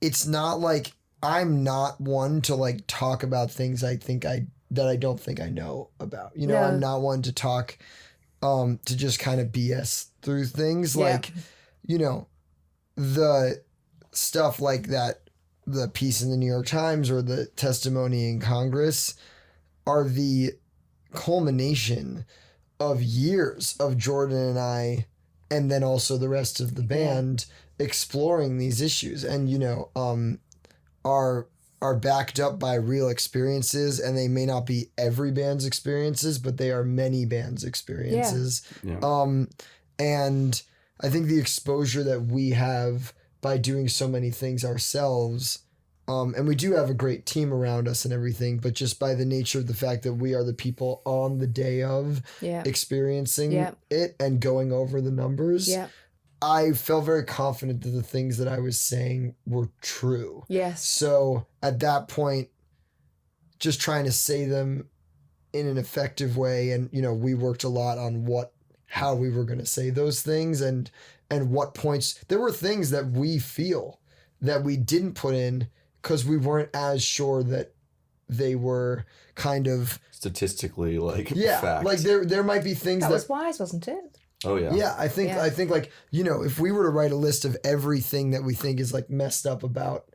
it's not like I'm not one to like talk about things that I don't think I know about. I'm not one to talk to just kind of BS through things. Like, the stuff like that, the piece in the New York Times or the testimony in Congress are the culmination of years of Jordan and I, and then also the rest of the band exploring these issues, and are backed up by real experiences, and they may not be every band's experiences, but they are many bands' experiences. And I think the exposure that we have by doing so many things ourselves, and we do have a great team around us and everything, but just by the nature of the fact that we are the people on the day of experiencing it and going over the numbers, I felt very confident that the things that I was saying were true. Yes. So at that point, just trying to say them in an effective way, and we worked a lot on how we were going to say those things and what points. There were things that we feel that we didn't put in because we weren't as sure that they were kind of statistically fact. Like there might be things that was wise, wasn't it? Oh yeah. Yeah, I think like, if we were to write a list of everything that we think is like messed up about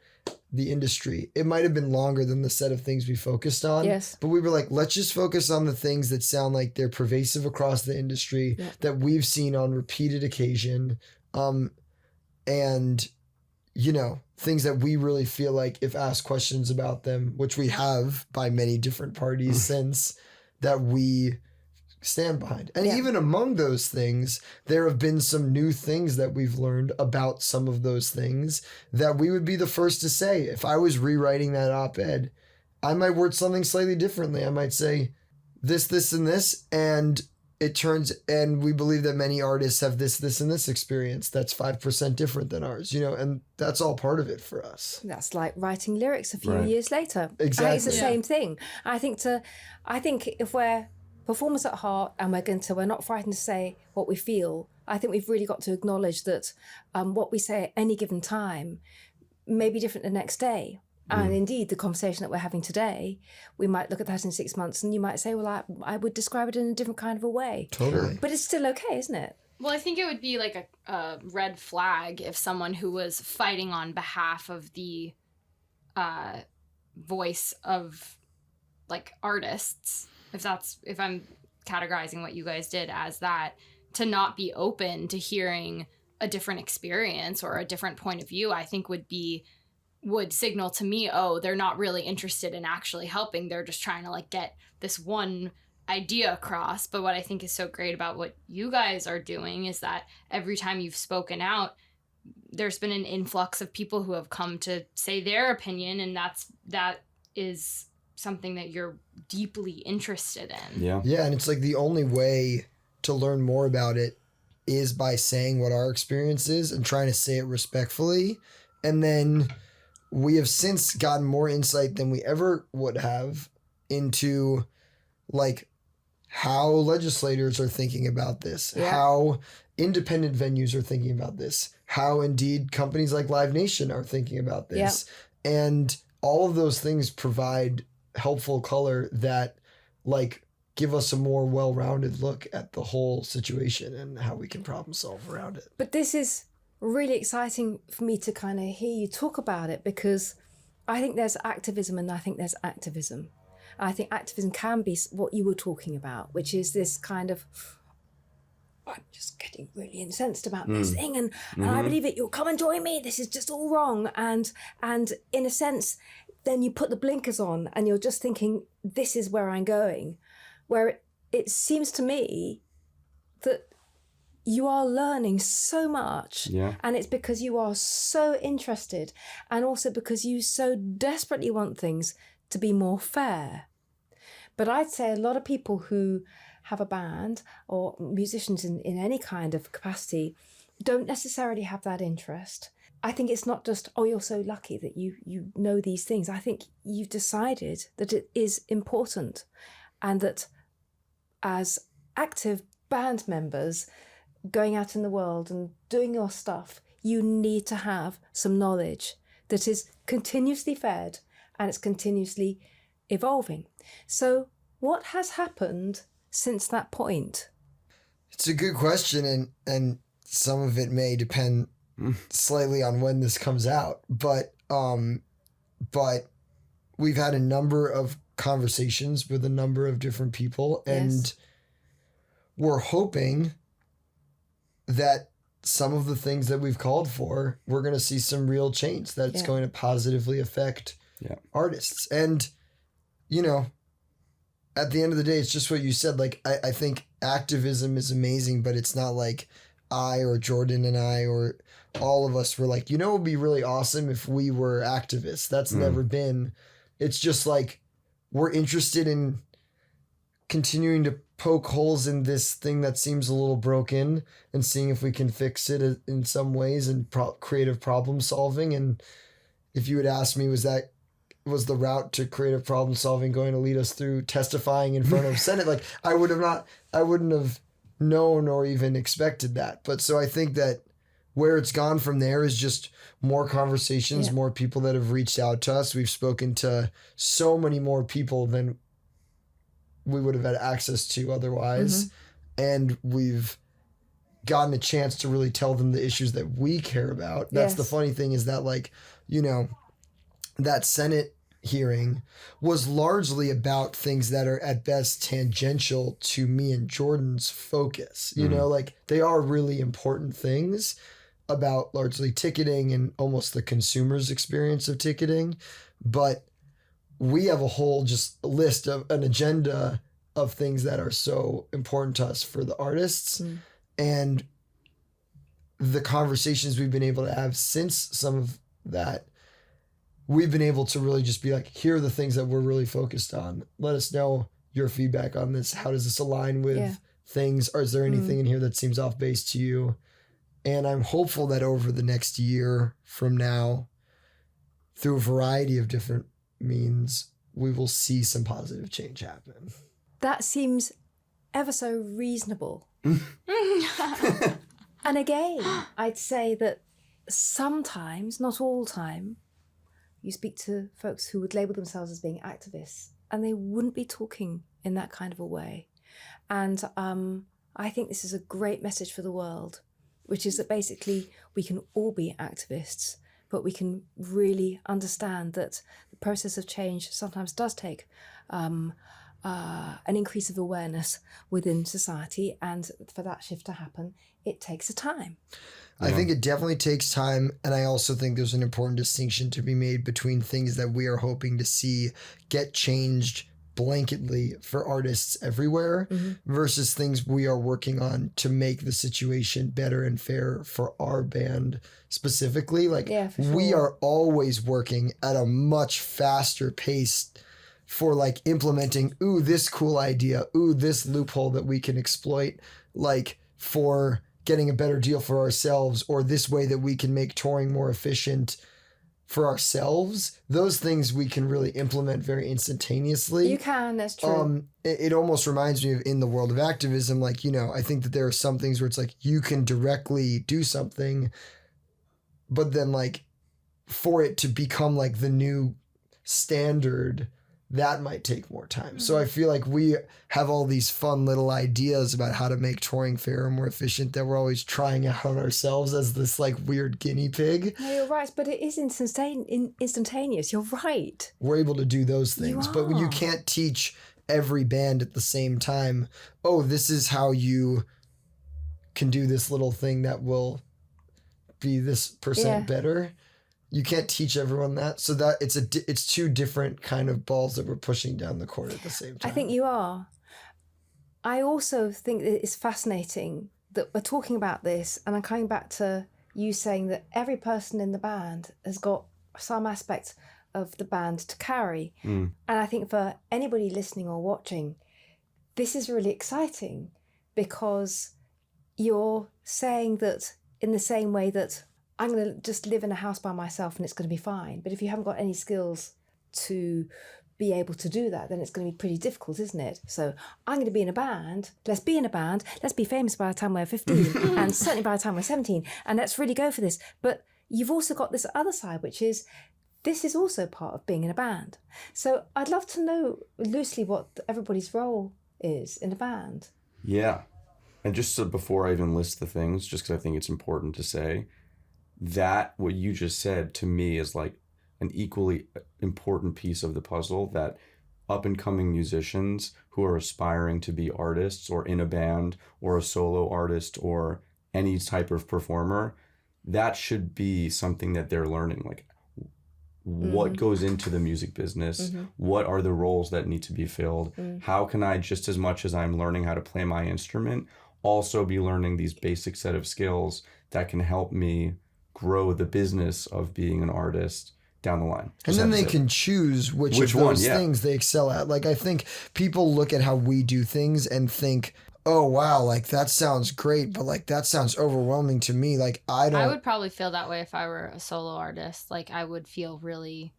the industry, it might have been longer than the set of things we focused on. Yes. But we were like, let's just focus on the things that sound like they're pervasive across the industry that we've seen on repeated occasion. And things that we really feel like if asked questions about them, which we have by many different parties since, that we stand behind. And even among those things, there have been some new things that we've learned about some of those things that we would be the first to say. If I was rewriting that op-ed, I might word something slightly differently. I might say this, this, and this, and and we believe that many artists have this, this, and this experience that's 5% different than ours, and that's all part of it for us. That's like writing lyrics a few years later. Exactly. It's the same thing. I think if we're performers at heart and we're not frightened to say what we feel, I think we've really got to acknowledge that what we say at any given time may be different the next day. And indeed, the conversation that we're having today, we might look at that in 6 months and you might say, well, I would describe it in a different kind of a way. Totally. But it's still okay, isn't it? Well, I think it would be like a red flag if someone who was fighting on behalf of the voice of like artists, if I'm categorizing what you guys did as that, to not be open to hearing a different experience or a different point of view, I think would signal to me, oh, they're not really interested in actually helping. They're just trying to like get this one idea across. But what I think is so great about what you guys are doing is that every time you've spoken out, there's been an influx of people who have come to say their opinion, and that is something that you're deeply interested in. Yeah, and it's like the only way to learn more about it is by saying what our experience is and trying to say it respectfully. And then we have since gotten more insight than we ever would have into like how legislators are thinking about this, how independent venues are thinking about this, how indeed companies like Live Nation are thinking about this. And all of those things provide helpful color that like give us a more well-rounded look at the whole situation and how we can problem solve around it. But this is really exciting for me to kind of hear you talk about it, because I think there's activism and I think there's activism. I think activism can be what you were talking about, which is this kind of, I'm just getting really incensed about this thing, and I believe it. You'll come and join me. This is just all wrong. And in a sense, then you put the blinkers on and you're just thinking, this is where I'm going. Where it seems to me that you are learning so much, and it's because you are so interested, and also because you so desperately want things to be more fair. But I'd say a lot of people who have a band or musicians in any kind of capacity don't necessarily have that interest. I think it's not just, oh, you're so lucky that you know these things. I think you've decided that it is important, and that as active band members going out in the world and doing your stuff, you need to have some knowledge that is continuously fed and it's continuously evolving. So what has happened since that point? It's a good question, and some of it may depend slightly on when this comes out, but we've had a number of conversations with a number of different people, and we're hoping that some of the things that we've called for, we're going to see some real change, that it's going to positively affect artists. And, you know, at the end of the day, it's just what you said. Like, I think activism is amazing, but it's not like I or Jordan and I or all of us were like, you know, it would be really awesome if we were activists. That's never been. It's just like, we're interested in continuing to poke holes in this thing that seems a little broken and seeing if we can fix it in some ways, and creative problem solving. And if you had asked me, was the route to creative problem solving going to lead us through testifying in front of Senate? Like, I wouldn't have known or even expected that. But so I think that where it's gone from there is just more conversations, more people that have reached out to us. We've spoken to so many more people than we would have had access to otherwise. And we've gotten a chance to really tell them the issues that we care about. That's the funny thing, is that, like, you know, that Senate hearing was largely about things that are at best tangential to me and Jordan's focus. You know, like, they are really important things about largely ticketing and almost the consumer's experience of ticketing. But we have a whole just list of an agenda of things that are so important to us for the artists. And the conversations we've been able to have since some of that, we've been able to really just be like, here are the things that we're really focused on. Let us know your feedback on this. How does this align with things? Or is there anything in here that seems off base to you? And I'm hopeful that over the next year from now, through a variety of different means, we will see some positive change happen. That seems ever so reasonable. And again, I'd say that sometimes, not all the time, you speak to folks who would label themselves as being activists, and they wouldn't be talking in that kind of a way. And I think this is a great message for the world, which is that basically we can all be activists, but we can really understand that the process of change sometimes does take an increase of awareness within society. And for that shift to happen, it takes a time. I think it definitely takes time. And I also think there's an important distinction to be made between things that we are hoping to see get changed blanketly for artists everywhere versus things we are working on to make the situation better and fair for our band specifically. Like, we are always working at a much faster pace for like implementing, ooh, this cool idea, ooh, this loophole that we can exploit, like, for getting a better deal for ourselves, or this way that we can make touring more efficient for ourselves, those things we can really implement very instantaneously. You can, that's true. It almost reminds me of in the world of activism, like, you know, I think that there are some things where it's like you can directly do something, but then like for it to become like the new standard, that might take more time. So I feel like we have all these fun little ideas about how to make touring fairer and more efficient that we're always trying out on ourselves as this like weird guinea pig. No, you're right, but it is instantaneous. You're right. We're able to do those things, but you are. can't teach every band at the same time, oh, this is how you can do this little thing that will be this percent better. You can't teach everyone that. So that it's two different kind of balls that we're pushing down the court at the same time. I think you are. I also think that it's fascinating that we're talking about this, and I'm coming back to you saying that every person in the band has got some aspect of the band to carry. And I think for anybody listening or watching, this is really exciting because you're saying that in the same way that I'm going to just live in a house by myself and it's going to be fine. But if you haven't got any skills to be able to do that, then it's going to be pretty difficult, isn't it? So I'm going to be in a band. Let's be in a band. Let's be famous by the time we're 15 and certainly by the time we're 17. And let's really go for this. But you've also got this other side, which is this is also part of being in a band. So I'd love to know loosely what everybody's role is in a band. Yeah. And just so before I even list the things, just because I think it's important to say, that what you just said to me is like an equally important piece of the puzzle, that up and coming musicians who are aspiring to be artists or in a band or a solo artist or any type of performer, that should be something that they're learning. Like what goes into the music business? What are the roles that need to be filled? How can I, just as much as I'm learning how to play my instrument, also be learning these basic set of skills that can help me grow the business of being an artist down the line. And then they can choose which of those things they excel at. Like, I think people look at how we do things and think, oh, wow, like that sounds great, but like that sounds overwhelming to me. Like, I would probably feel that way if I were a solo artist. Like, I would feel really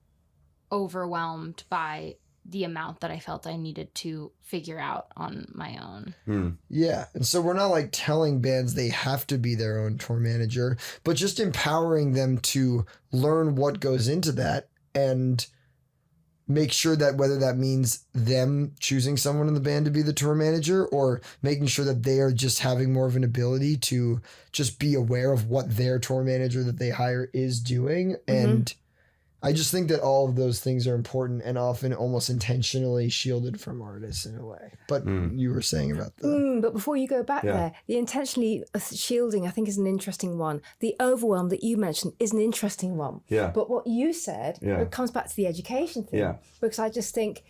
overwhelmed by the amount that I felt I needed to figure out on my own. Yeah. And so we're not like telling bands they have to be their own tour manager, but just empowering them to learn what goes into that and make sure that whether that means them choosing someone in the band to be the tour manager or making sure that they are just having more of an ability to just be aware of what their tour manager that they hire is doing. And I just think that all of those things are important and often almost intentionally shielded from artists in a way. But you were saying about the... But before you go back there, the intentionally shielding, I think, is an interesting one. The overwhelm that you mentioned is an interesting one. Yeah. But what you said, it comes back to the education thing. Yeah. Because I just think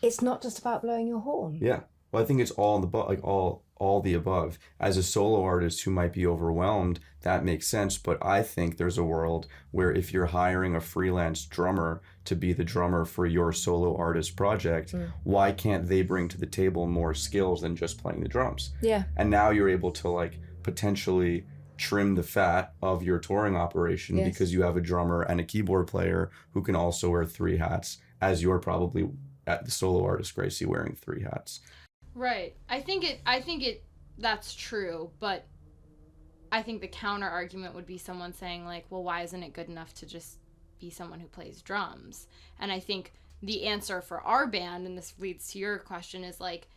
it's not just about blowing your horn. Yeah. Well, I think it's all in the like all the above. As a solo artist who might be overwhelmed, that makes sense. But I think there's a world where if you're hiring a freelance drummer to be the drummer for your solo artist project, why can't they bring to the table more skills than just playing the drums? Yeah. And now you're able to like potentially trim the fat of your touring operation because you have a drummer and a keyboard player who can also wear 3 hats, as you're probably at the solo artist, Gracie, wearing 3 hats. Right. I think it that's true, but I think the counter argument would be someone saying like, well, why isn't it good enough to just be someone who plays drums? And I think the answer for our band, and this leads to your question, is like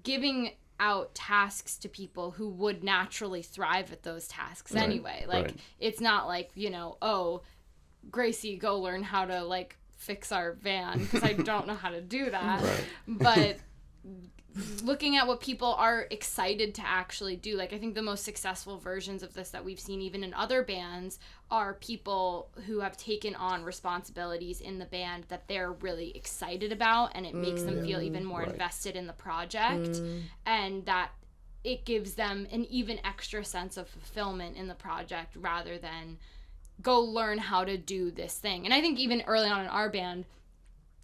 giving out tasks to people who would naturally thrive at those tasks anyway. Like it's not like, you know, oh, Gracie, go learn how to like fix our van, because I don't know how to do that. But looking at what people are excited to actually do. Like, I think the most successful versions of this that we've seen even in other bands are people who have taken on responsibilities in the band that they're really excited about, and it makes them feel even more invested in the project, and that it gives them an even extra sense of fulfillment in the project rather than go learn how to do this thing. And I think even early on in our band,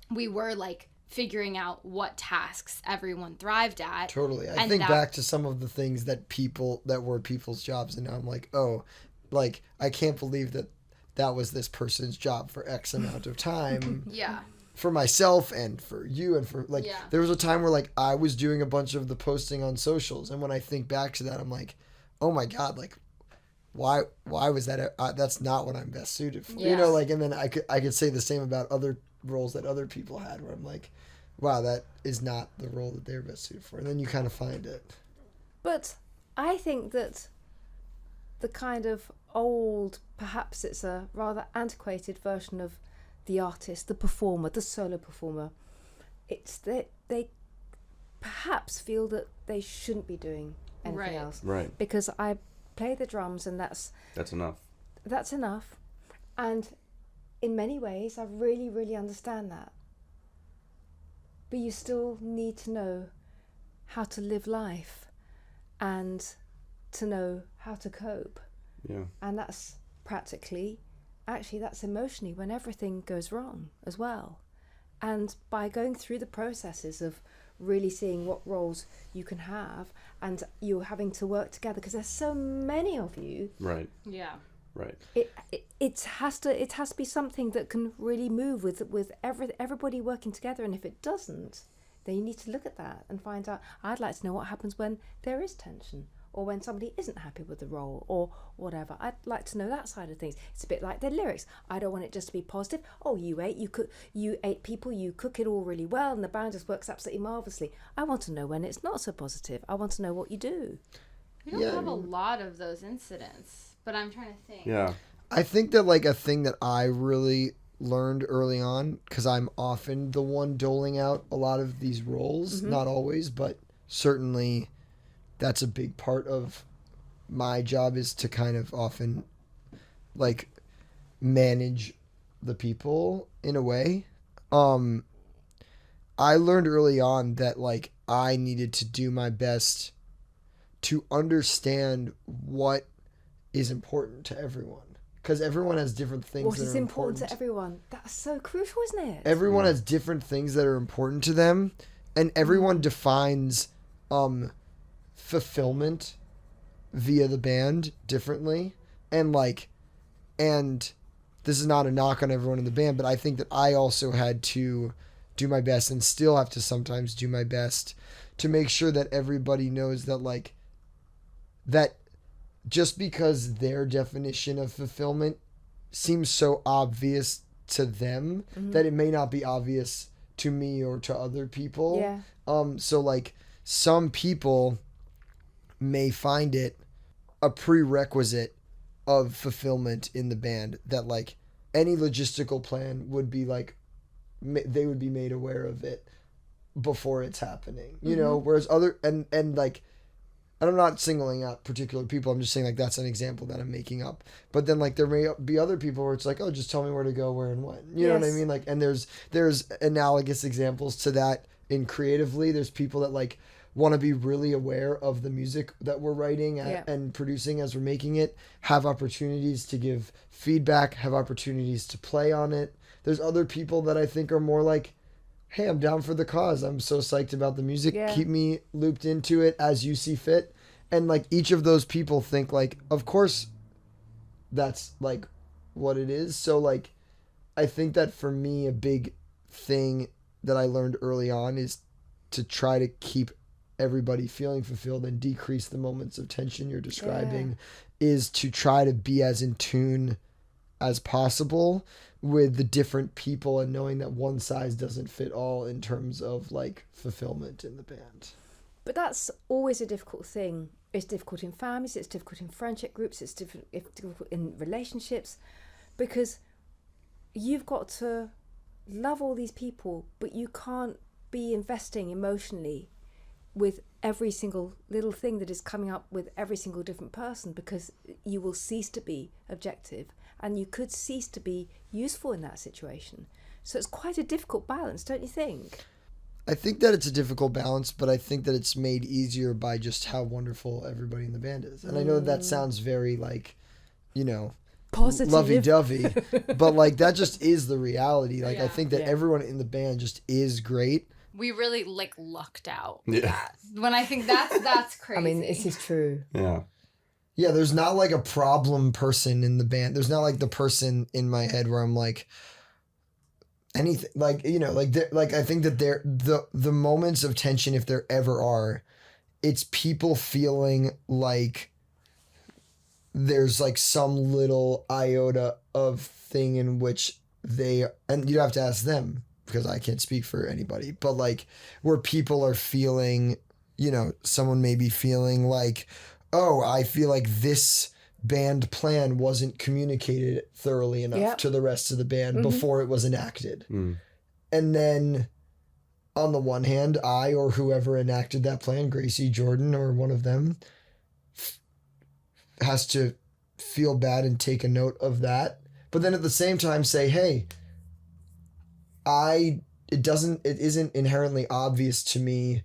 we were like figuring out what tasks everyone thrived at. Totally. I And think that- back to some of the things that were people's jobs, and now I'm like, oh, like, I can't believe that was this person's job for X amount of time. Yeah. For myself and for you and for, like, Yeah. there was a time where, like, I was doing a bunch of the posting on socials, and when I think back to that, I'm like, oh my God, like, why was that? That's not what I'm best suited for. You Yeah. know, like, and then I could say the same about other roles that other people had, where I'm like, wow, that is not the role that they're best suited for. And then you kind of find it. But I think that the kind of old, perhaps it's a rather antiquated version of the artist, the performer, the solo performer, it's that they perhaps feel that they shouldn't be doing anything Right. else. Right. Because I play the drums and that's enough. enough. And in many ways, I really, really understand that. But you still need to know how to live life and to know how to cope. Yeah. And that's practically, actually, that's emotionally when everything goes wrong as well. And by going through the processes of really seeing what roles you can have and you're having to work together because there's so many of you, Right. Yeah. Right. it has to be something that can really move with everybody working together. And if it doesn't, then you need to look at that and find out. I'd like to know what happens when there is tension or when somebody isn't happy with the role or whatever. I'd like to know that side of things. It's a bit like the lyrics. I don't want it just to be positive. Oh, you ate people, you cook it all really well and the band just works absolutely marvelously. I want to know when it's not so positive. I want to know what you do. We don't have a lot of those incidents, but I'm trying to think. Yeah. I think that, like, a thing that I really learned early on, because I'm often the one doling out a lot of these roles, not always, but certainly that's a big part of my job, is to kind of often, like, manage the people in a way. I learned early on that, like, I needed to do my best to understand what is important to everyone, because everyone has different things What that is are important to everyone? That's so crucial, isn't it? Everyone has different things that are important to them, and everyone defines fulfillment via the band differently. And this is not a knock on everyone in the band, but I think that I also had to do my best, and still have to sometimes do my best, to make sure that everybody knows that, like, that just because their definition of fulfillment seems so obvious to them, that it may not be obvious to me or to other people. Yeah. So, like, some people may find it a prerequisite of fulfillment in the band that, like, any logistical plan would be, like, they would be made aware of it before it's happening, you know, whereas and like, and I'm not singling out particular people, I'm just saying, like, that's an example that I'm making up. But then, like, there may be other people where it's like, oh, just tell me where to go, where and when. You know what I mean? Like, and there's analogous examples to that in creatively. There's people that, like, want to be really aware of the music that we're writing and producing as we're making it, have opportunities to give feedback, have opportunities to play on it. There's other people that I think are more like, hey, I'm down for the cause. I'm so psyched about the music. Yeah. Keep me looped into it as you see fit. And, like, each of those people think, like, of course that's, like, what it is. So, like, I think that for me, a big thing that I learned early on is to try to keep everybody feeling fulfilled and decrease the moments of tension you're describing, is to try to be as in tune as possible with the different people, and knowing that one size doesn't fit all in terms of, like, fulfillment in the band. But that's always a difficult thing. It's difficult in families, it's difficult in friendship groups, it's difficult in relationships, because you've got to love all these people, but you can't be investing emotionally with every single little thing that is coming up with every single different person, because you will cease to be objective and you could cease to be useful in that situation. So it's quite a difficult balance, don't you think? I think that it's a difficult balance, but I think that it's made easier by just how wonderful everybody in the band is. And I know that sounds very, like, you know, positive, lovey-dovey. But like that just is the reality. Like I Yeah. think that everyone in the band just is great. We really like lucked out. Yeah. When I think that's crazy. I mean, this is true. Yeah. Yeah, there's not like a problem person in the band. There's not like the person in my head where I'm like anything like, you know, like I think that the moments of tension, if there ever are, it's people feeling like there's like some little iota of thing in which they, and you have to ask them because I can't speak for anybody, but like where people are feeling, you know, someone may be feeling like, oh, I feel like this band plan wasn't communicated thoroughly enough to the rest of the band before it was enacted. Mm. And then on the one hand, I or whoever enacted that plan, Gracie Jordan or one of them, has to feel bad and take a note of that. But then at the same time say, hey, it isn't inherently obvious to me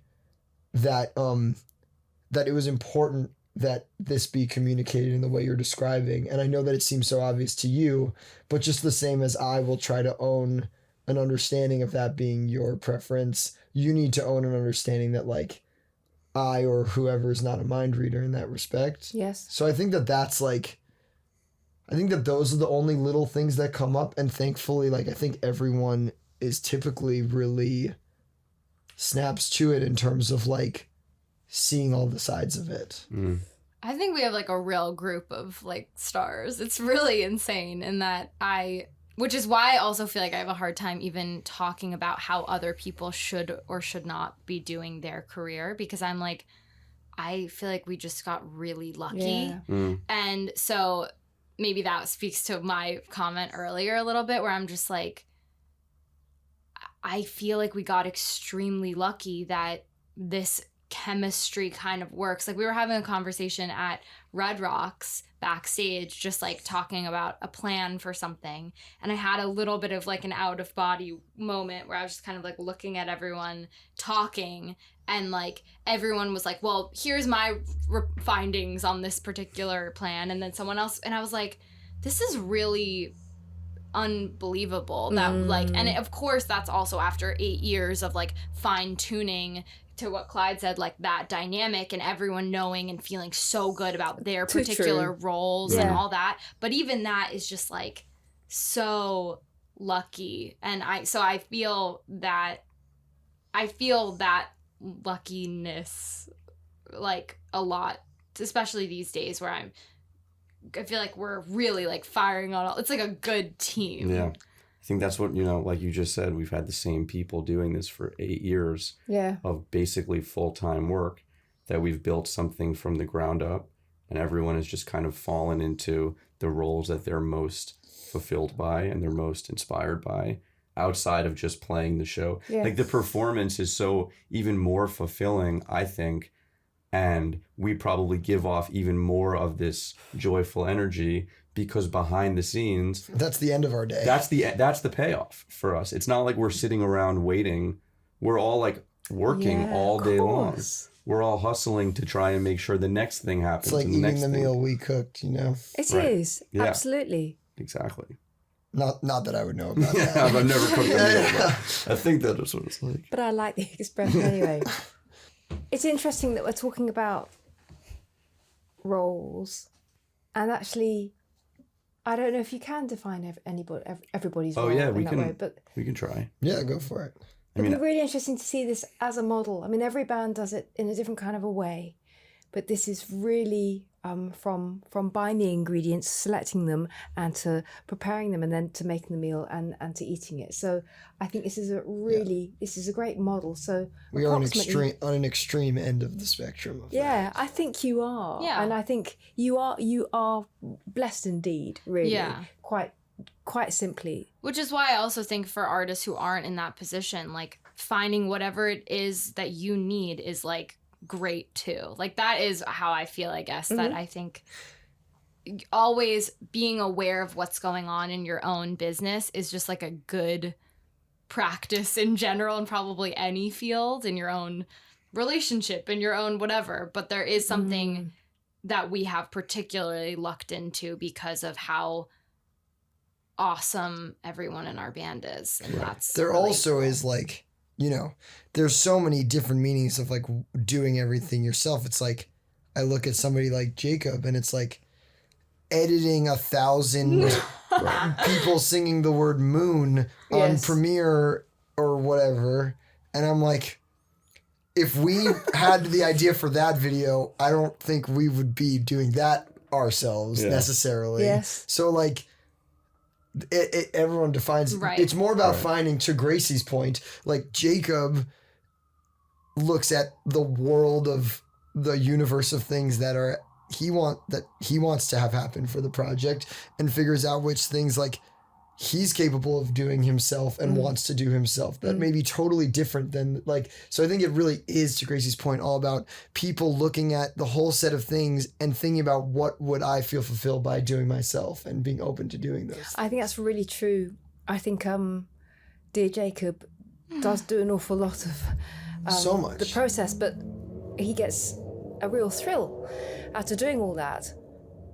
that that it was important that this be communicated in the way you're describing. And I know that it seems so obvious to you, but just the same as I will try to own an understanding of that being your preference, you need to own an understanding that like I or whoever is not a mind reader in that respect. Yes. So I think that that's like, I think that those are the only little things that come up. And thankfully, like, I think everyone is typically really snaps to it in terms of like seeing all the sides of it. Mm. I think we have like a real group of like stars. It's really insane in that which is why I also feel like I have a hard time even talking about how other people should or should not be doing their career, because I'm like, I feel like we just got really lucky. Yeah. Mm. And so maybe that speaks to my comment earlier a little bit, where I'm just like, I feel like we got extremely lucky that this chemistry kind of works. Like we were having a conversation at Red Rocks backstage, just like talking about a plan for something, and I had a little bit of like an out of body moment where I was just kind of like looking at everyone talking, and like everyone was like, well, here's my findings on this particular plan, and then someone else, and I was like, this is really unbelievable that like, and of course that's also after 8 years of like fine tuning to what Clyde said, like that dynamic and everyone knowing and feeling so good about their particular roles and all that. But even that is just like so lucky. And I feel that luckiness like a lot, especially these days where I feel like we're really like firing on all, it's like a good team. Yeah. I think that's what, you know, like you just said, we've had the same people doing this for 8 years of basically full-time work, that we've built something from the ground up, and everyone has just kind of fallen into the roles that they're most fulfilled by and they're most inspired by outside of just playing the show. Yeah. Like the performance is so even more fulfilling, I think, and we probably give off even more of this joyful energy because behind the scenes, that's the end of our day. That's the payoff for us. It's not like we're sitting around waiting. We're all like working all day long. We're all hustling to try and make sure the next thing happens. It's like and eating the meal we cooked, you know? It Right. is. Yeah. Absolutely. Exactly. Not that I would know about Yeah, that. I've never cooked a meal, but I think that is what it's like. But I like the expression anyway. It's interesting that we're talking about roles, and actually, I don't know if you can define everybody's role yeah, in we that can. way, but We can try. Yeah, go for it. it'd be really interesting to see this as a model. I mean, every band does it in a different kind of a way, but this is really from buying the ingredients, selecting them, and to preparing them, and then to making the meal and to eating it. So I think this is a great model. So We are on an extreme end of the spectrum of that. I think you are. Yeah. And I think you are blessed indeed, really. Yeah. Quite simply. Which is why I also think for artists who aren't in that position, like finding whatever it is that you need is like great too. Like that is how I feel, I guess, that I think always being aware of what's going on in your own business is just like a good practice in general, and probably any field, in your own relationship, in your own whatever. But there is something that we have particularly lucked into because of how awesome everyone in our band is. And that's There really also cool. is like, you know, there's so many different meanings of like doing everything yourself. It's like, I look at somebody like Jacob and it's like editing 1,000 people singing the word moon on Yes. Premiere or whatever. And I'm like, if we had the idea for that video, I don't think we would be doing that ourselves Yeah. necessarily. Yes. So like, everyone defines. Right. It's more about Right. finding, to Gracie's point, like Jacob looks at the world of the universe of things that are he wants to have happen for the project, and figures out which things like he's capable of doing himself and wants to do himself. That may be totally different than like, so I think it really is, to Gracie's point, all about people looking at the whole set of things and thinking about what would I feel fulfilled by doing myself and being open to doing those. I think that's really true. I think dear Jacob does do an awful lot of So much. the process, but he gets a real thrill out of doing all that.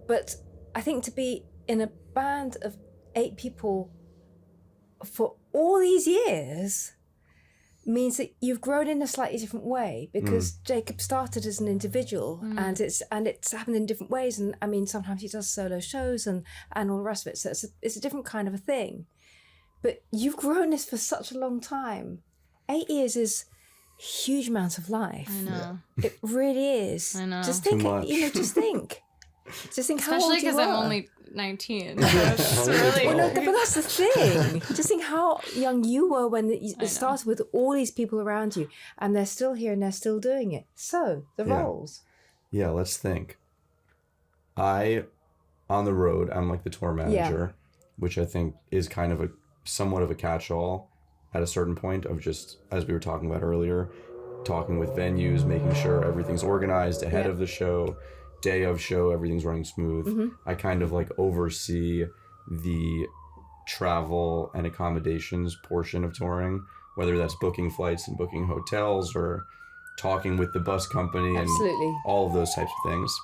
But I think to be in a band of 8 people for all these years means that you've grown in a slightly different way, because Jacob started as an individual and it's happened in different ways. And I mean, sometimes he does solo shows and all the rest of it. So it's a different kind of a thing. But you've grown this for such a long time. 8 years is a huge amount of life. I know. It really is. I know. Just Too think, much. just think. Just think how Especially old you because I'm were. only 19. So it's really Well, no, but that's the thing. Just think how young you were when I it know. started, with all these people around you, and they're still here and they're still doing it. So the Yeah. roles. Yeah, let's think. On the road, I'm like the tour manager, which I think is kind of somewhat of a catch-all at a certain point of just, as we were talking about earlier, talking with venues, making sure everything's organized ahead Yeah. of the show, day of show, everything's running smooth. I kind of like oversee the travel and accommodations portion of touring, whether that's booking flights and booking hotels or talking with the bus company and Absolutely. all of those types of things.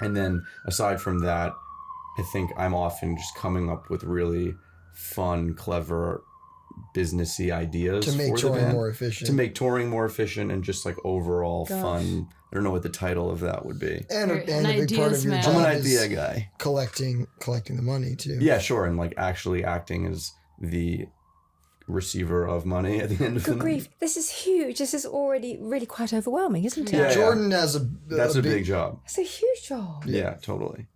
And then aside from that, I think I'm often just coming up with really fun, clever, businessy ideas To make for the touring band. more efficient. To make touring more efficient and just like overall Gosh. fun. I don't know what the title of that would be. and You're a, and an a big part of ideas your man. I'm job an is idea guy. collecting the money too. Yeah, sure. And like actually acting as the receiver of money at the end of the Good night. grief. This is huge. This is already really quite overwhelming, isn't it? Yeah. Jordan has That's a big job. It's a huge job. Yeah, totally.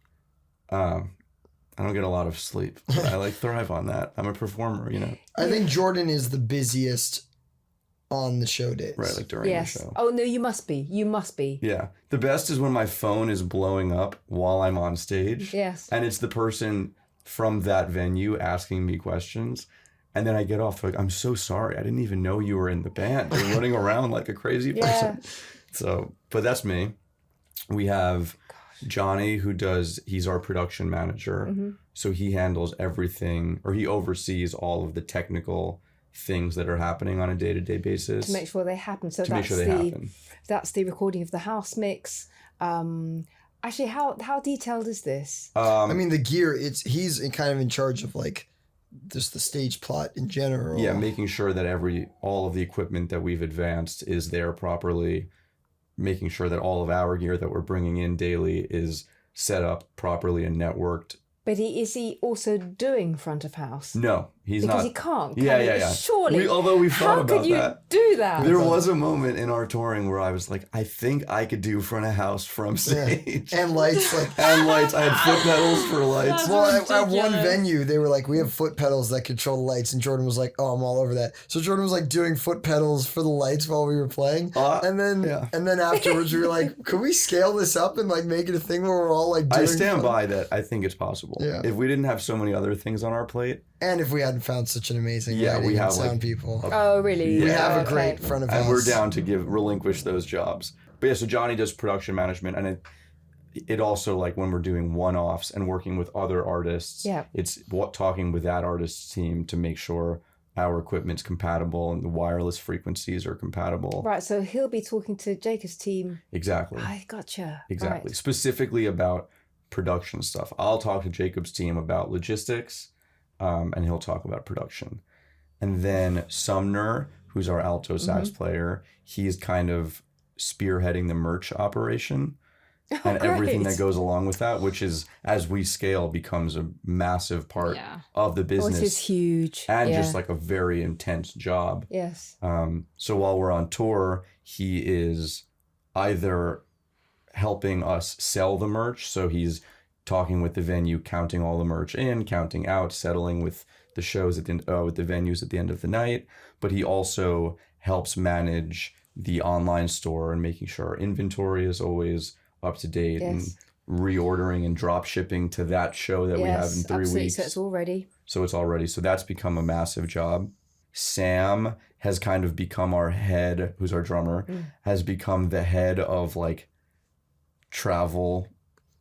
I don't get a lot of sleep, but I like thrive on that. I'm a performer, you know. I think Jordan is the busiest on the show days. Right, like during Yes. the show. Oh no, you must be. You must be. Yeah. The best is when my phone is blowing up while I'm on stage. Yes. And it's the person from that venue asking me questions. And then I get off like, I'm so sorry. I didn't even know you were in the band. You're running around like a crazy person. So, but that's me. We have Johnny he's our production manager. Mm-hmm. So he handles everything, or he oversees all of the technical things that are happening on a day-to-day basis. To make sure they happen. So to make sure they happen. that's the recording of the house mix. Actually, how detailed is this? I mean, the gear, he's kind of in charge of like just the stage plot in general. Yeah, making sure that all of the equipment that we've advanced is there properly, making sure that all of our gear that we're bringing in daily is set up properly and networked. But is he also doing front of house? No, he's Because not. he can't. Yeah, can yeah, he? yeah. Surely. Although we've thought how about could you that. do that? There was a moment in our touring where I was like, I think I could do front of house from stage. And lights, like And lights. I had foot pedals for lights. That's well, at one ridiculous. venue, they were like, we have foot pedals that control the lights. And Jordan was like, oh, I'm all over that. So Jordan was like doing foot pedals for the lights while we were playing. And then afterwards, we were like, could we scale this up and like make it a thing where we're all like doing I stand by that. I think it's possible. Yeah. If we didn't have so many other things on our plate, And if we hadn't found such an amazing Yeah, we lighting have, and sound like, people. Oh, really? We Yeah. have a Okay. great front of house. and we're down to relinquish those jobs. But yeah, so Johnny does production management, and it also, like when we're doing one-offs and working with other artists, Yeah. it's talking with that artist's team to make sure our equipment's compatible and the wireless frequencies are compatible. Right, so he'll be talking to Jacob's team. Exactly. I gotcha. Exactly. Right. Specifically about production stuff. I'll talk to Jacob's team about logistics, and he'll talk about production. And then Sumner, who's our alto sax player, he's kind of spearheading the merch operation and everything that goes along with that, which is, as we scale, becomes a massive part of the business. Which is huge. And just like a very intense job. Yes. So while we're on tour, he is either helping us sell the merch. So he's talking with the venue, counting all the merch in, counting out, settling with the shows at the with the venues at the end of the night. But he also helps manage the online store and making sure our inventory is always up to date and reordering and drop shipping to that show that we have in 3 weeks. So it's all ready. So that's become a massive job. Sam has kind of become our head, who's our drummer, has become the head of like travel.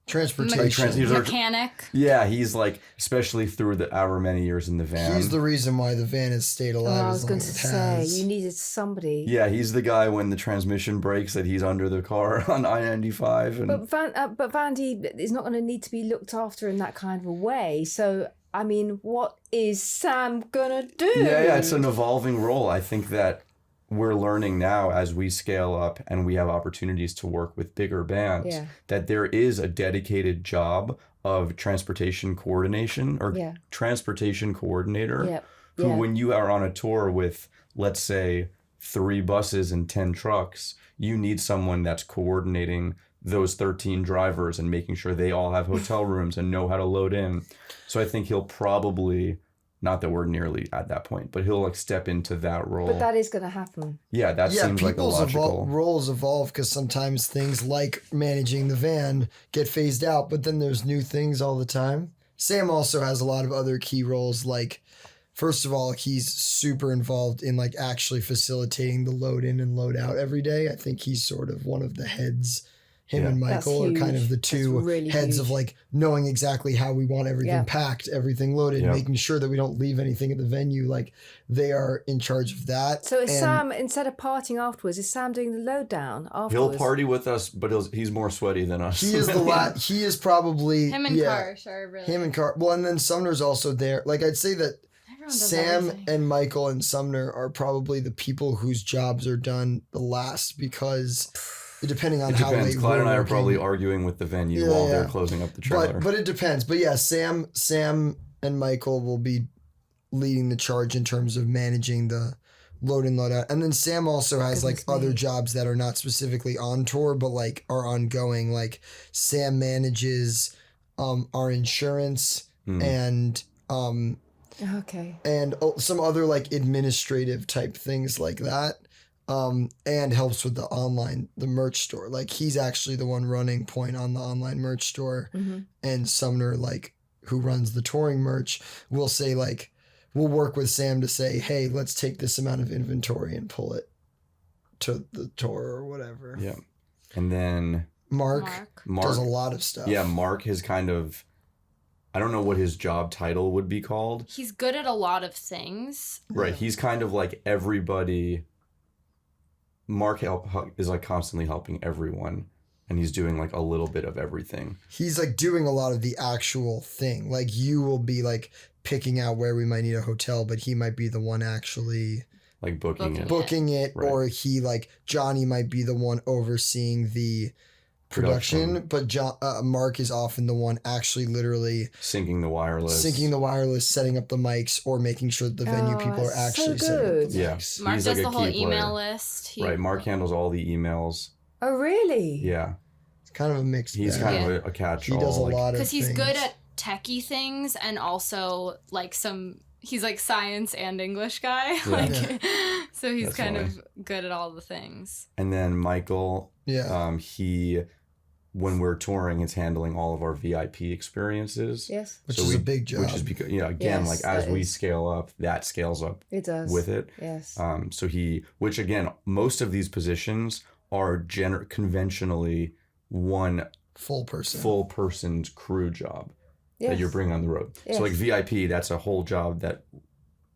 Transportation. Mechanic. Yeah, he's like, especially through our many years in the van. He's the reason why the van has stayed alive. I was going to as say, long as it has. you needed somebody. Yeah, he's the guy when the transmission breaks that he's under the car on I-95. And But Vandy is not going to need to be looked after in that kind of a way. So, I mean, what is Sam going to do? Yeah, it's an evolving role. I think that we're learning now as we scale up and we have opportunities to work with bigger bands that there is a dedicated job of transportation coordination or transportation coordinator who when you are on a tour with, let's say, 3 buses and 10 trucks, you need someone that's coordinating those 13 drivers and making sure they all have hotel rooms and know how to load in. So I think he'll probably, not that we're nearly at that point, but he'll like step into that role. But that is going to happen. Yeah, that seems like a logical. Roles evolve because sometimes things like managing the van get phased out, but then there's new things all the time. Sam also has a lot of other key roles. Like, first of all, he's super involved in like actually facilitating the load in and load out every day. I think he's sort of one of the heads. Him and Michael are kind of the two heads of like knowing exactly how we want everything packed, everything loaded, making sure that we don't leave anything at the venue. Like they are in charge of that. So is Sam, instead of partying afterwards, is Sam doing the load down afterwards? He'll party with us, but he's more sweaty than us. He is he is probably him and Karsh are really him and Karsh. Well, and then Sumner's also there. Like I'd say that Sam and Michael and Sumner are probably the people whose jobs are done the last because. Depending on how late Clyde and I are probably arguing with the venue while they're closing up the trailer. But it depends. But yeah, Sam and Michael will be leading the charge in terms of managing the load in, load out. And then Sam also has other jobs that are not specifically on tour, but like are ongoing. Like Sam manages our insurance and and some other like administrative type things like that. And helps with the merch store. Like he's actually the one running point on the online merch store. And Sumner, like who runs the touring merch, will say like, we'll work with Sam to say, hey, let's take this amount of inventory and pull it to the tour or whatever. Yeah. And then Mark does a lot of stuff. Yeah, Mark is kind of, I don't know what his job title would be called. He's good at a lot of things. Right. He's kind of like everybody. Mark is like constantly helping everyone and he's doing like a little bit of everything. He's like doing a lot of the actual thing. Like you will be like picking out where we might need a hotel, but he might be the one actually like booking it. Right. Or he like Johnny might be the one overseeing the production. But Mark is often the one actually literally syncing the wireless, setting up the mics, or making sure that the venue people are actually setting up the mics. Mark does the whole email list. Right, Mark handles all the emails. Oh, really? Yeah. It's kind of a mix. He's kind of a catch-all. He does a lot of because he's good at techie things and also like he's like science and English guy. So he's that's kind of good at all the things. And then Michael, when we're touring, it's handling all of our VIP experiences. Yes. Which is a big job. Which is because, again, like as we scale up, that scales up. It does. With it. Yes. Which again, most of these positions are conventionally one full person's crew job that you're bringing on the road. Yes. So like VIP, that's a whole job that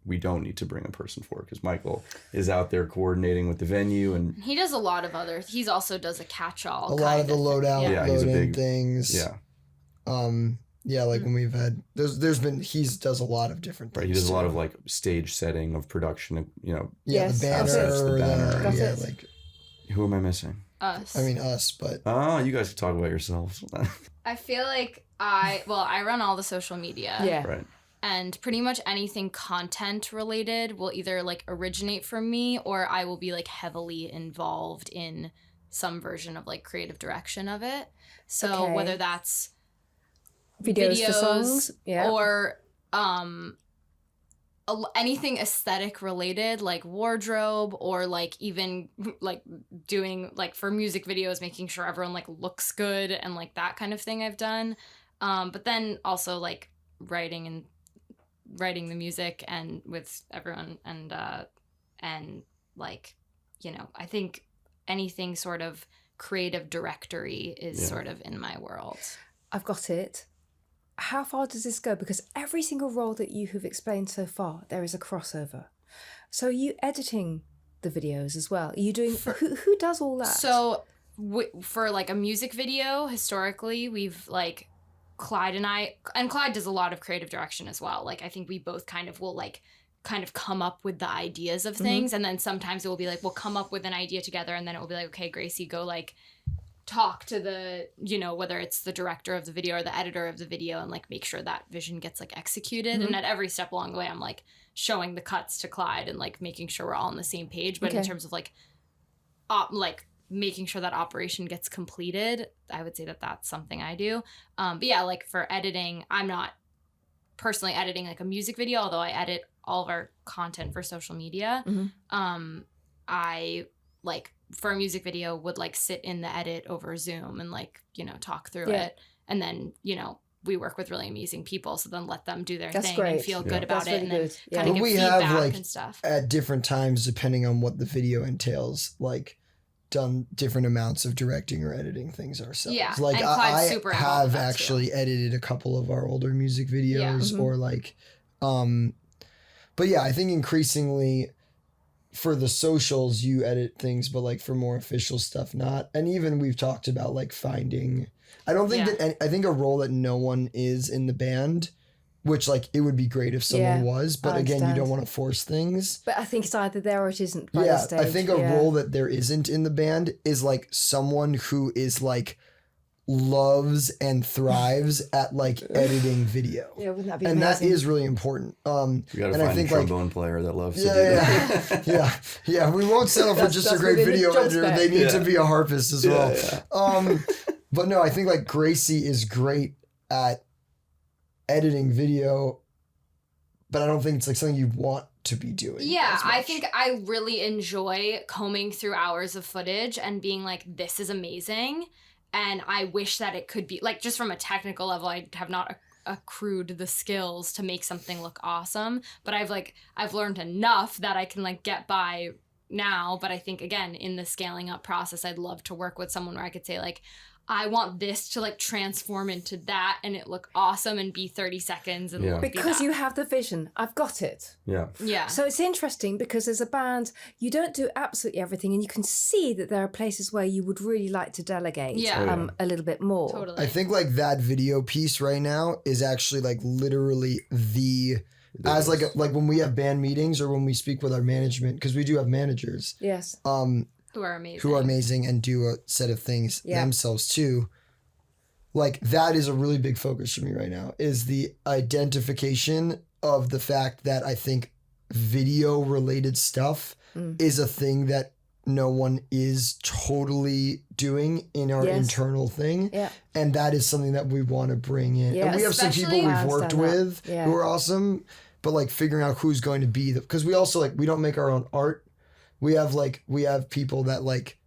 we don't need to bring a person for because Michael is out there coordinating with the venue and he does a lot of he also does a catch-all. A lot of the load out, load in things. Yeah. Yeah, like when we've had there's been does a lot of different things. Right, he does a lot too. of like stage setting of production. Yeah, Yes, the that's banner. it. The banner. That's Yeah, it. like Who am I missing? Us. I mean us, but Oh, you guys can talk about yourselves. I feel like I run all the social media. Yeah. Right. And pretty much anything content related will either like originate from me, or I will be like heavily involved in some version of like creative direction of it. So Okay. whether that's Videos for songs. Yeah. or anything aesthetic related, like wardrobe, or like even like doing like for music videos, making sure everyone like looks good and like that kind of thing I've done. But then also like writing the music and with everyone, and like, you know, I think anything sort of creative directory is sort of in my world. I've got it. How far does this go? Because every single role that you have explained so far, there is a crossover. So are you editing the videos as well? Are you doing... Who does all that? So for like a music video, historically, we've like Clyde and Clyde does a lot of creative direction as well. Like I think we both kind of will like kind of come up with the ideas of things. And then sometimes it will be like, we'll come up with an idea together, and then it will be like, okay, Gracie, go like talk to the, you know, whether it's the director of the video or the editor of the video, and like make sure that vision gets like executed. And at every step along the way, I'm like showing the cuts to Clyde and like making sure we're all on the same page. But in terms of like making sure that operation gets completed, I would say that that's something I do. But yeah, like for editing, I'm not personally editing like a music video, although I edit all of our content for social media. I like for a music video would like sit in the edit over Zoom and like, you know, talk through it. And then, you know, we work with really amazing people, so then let them do their thing great. and feel good about That's it, really and then good. kind of But give we feedback have, like, and stuff. at different times, depending on what the video entails, like done different amounts of directing or editing things ourselves. Yeah, Like and Clyde's I super involved with have that, actually edited a couple of our older music videos, Yeah. or like, but yeah, I think increasingly for the socials you edit things, but like for more official stuff, not. And even we've talked about like finding. I don't think that I think a role that no one is in the band, which like it would be great if someone was, but I again, you understand. don't want to force things. But I think it's either there or it isn't by Yeah, this stage. I think a role that there isn't in the band is like someone who is like loves and thrives at like editing video. Yeah, wouldn't that be And that amazing? is really important. You gotta and find I think a trombone player that loves to do that. yeah. We won't settle for just a that's great within the video job editor. spec. They need to be a harpist as well. Yeah. But no, I think like Gracie is great at editing video, but I don't think it's like something you want to be doing. Yeah, as much. I think I really enjoy combing through hours of footage and being like, this is amazing. And I wish that it could be, like, just from a technical level, I have not accrued the skills to make something look awesome. But I've learned enough that I can, like, get by now. But I think, again, in the scaling up process, I'd love to work with someone where I could say, like, I want this to like transform into that and it look awesome and be 30 seconds and look because be you that. have the vision. I've got it. Yeah. Yeah. So it's interesting because as a band, you don't do absolutely everything, and you can see that there are places where you would really like to delegate a little bit more. Totally. I think like that video piece right now is actually like literally as like when we have band meetings or when we speak with our management, because we do have managers. Yes. Who are amazing. And do a set of things themselves too. Like that is a really big focus for me right now, is the identification of the fact that I think video related stuff is a thing that no one is totally doing in our internal thing. Yeah. And that is something that we want to bring in. Yeah, and we have some people we've worked with who are awesome, but like figuring out who's going to be because we also like, we don't make our own art. We have people that like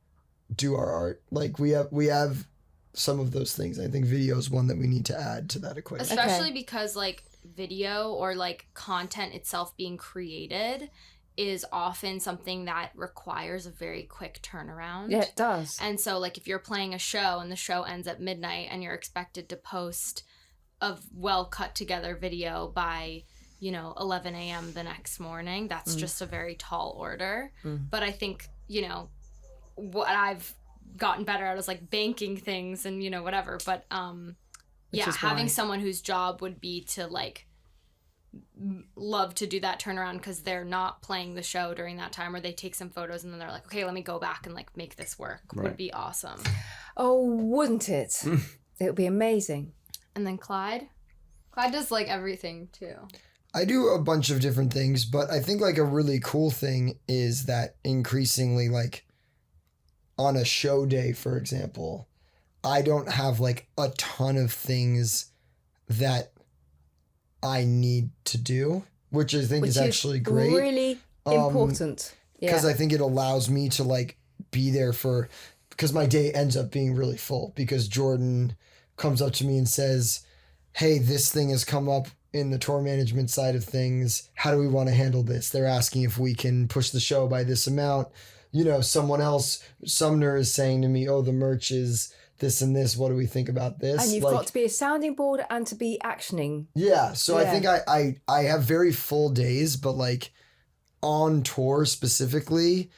do our art. Like we have some of those things. I think video is one that we need to add to that equation. Especially because like video or like content itself being created is often something that requires a very quick turnaround. Yeah, it does. And so like if you're playing a show and the show ends at midnight and you're expected to post a well cut together video by 11 a.m. the next morning, that's just a very tall order. But I think, what I've gotten better at is like banking things and, whatever. But yeah, is having why. someone whose job would be to like love to do that turnaround because they're not playing the show during that time, or they take some photos and then they're like, okay, let me go back and like make this work, would Right. be awesome. Oh, wouldn't it? It would be amazing. And then Clyde does like everything too. I do a bunch of different things, but I think like a really cool thing is that increasingly, like on a show day, for example, I don't have like a ton of things that I need to do, which I think Which is actually great. Really important. Because Yeah. I think it allows me to like be there because my day ends up being really full because Jordan comes up to me and says, hey, this thing has come up in the tour management side of things. How do we want to handle this? They're asking if we can push the show by this amount. You know, someone else, Sumner is saying to me, oh, the merch is this and this. What do we think about this? And you've like, got to be a sounding board and to be actioning. yeah. So I Yeah. think I have very full days, but like on tour specifically,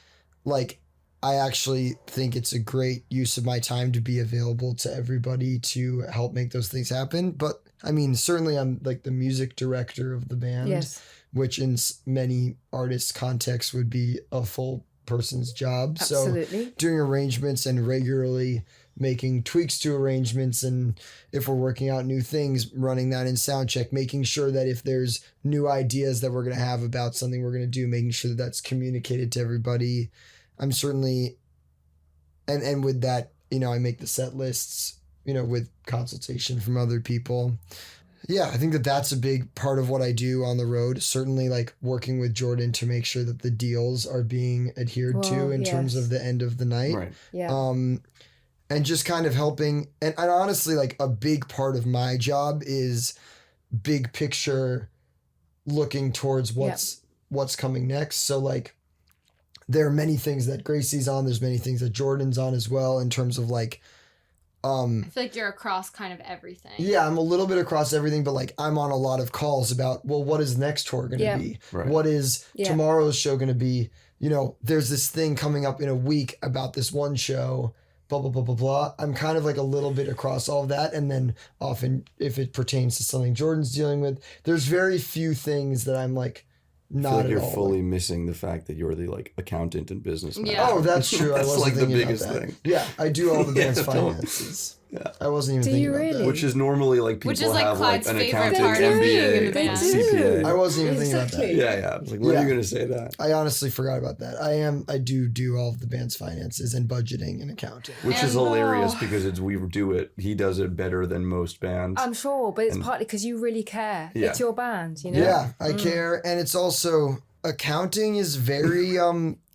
like I actually think it's a great use of my time to be available to everybody to help make those things happen. But I mean, certainly I'm like the music director of the band, Yes. which in many artists' contexts would be a full person's job. Absolutely. So doing arrangements and regularly making tweaks to arrangements, and if we're working out new things, running that in sound check, making sure that if there's new ideas that we're going to have about something we're going to do, making sure that that's communicated to everybody. I'm certainly, and with that, you know, I make the set lists, you know, with consultation from other people. Yeah, I think that that's a big part of what I do on the road. Certainly, like working with Jordan to make sure that the deals are being adhered to Well, in terms yes. of the end of the night. Right. Yeah. And just kind of helping. And honestly, like a big part of my job is big picture looking towards what's coming next. So like there are many things that Gracie's on. There's many things that Jordan's on as well in terms of like, I feel like you're across kind of everything. yeah, I'm a little bit across everything, but like I'm on a lot of calls about, well, what is the next tour going to Yeah. be? Right. What is Yeah. tomorrow's show going to be? You know, there's this thing coming up in a week about this one show, blah, blah, blah, blah, blah. I'm kind of like a little bit across all of that. And then often if it pertains to something Jordan's dealing with, there's very few things that I'm like, I feel not like at you're all. fully missing the fact that you're the like accountant and businessman. Yeah. Oh, that's true. I That's wasn't like the thinking about biggest that. thing. Yeah, I do all the Yeah, band's don't- finances. Yeah. I wasn't even Do thinking you about really? that. Which is normally like people Which is, like, have Clyde's like an favorite accounting, part of being MBA, in the band. CPA. I wasn't even thinking about that. Exactly. Yeah, yeah. I was like, when are Yeah. you going to say that? I honestly forgot about that. I do all of the band's finances and budgeting and accounting. Which is And- hilarious Oh. because we do it. He does it better than most bands. I'm sure, but it's And- partly because you really care. Yeah. It's your band, you know? Yeah, I care, and it's also accounting is very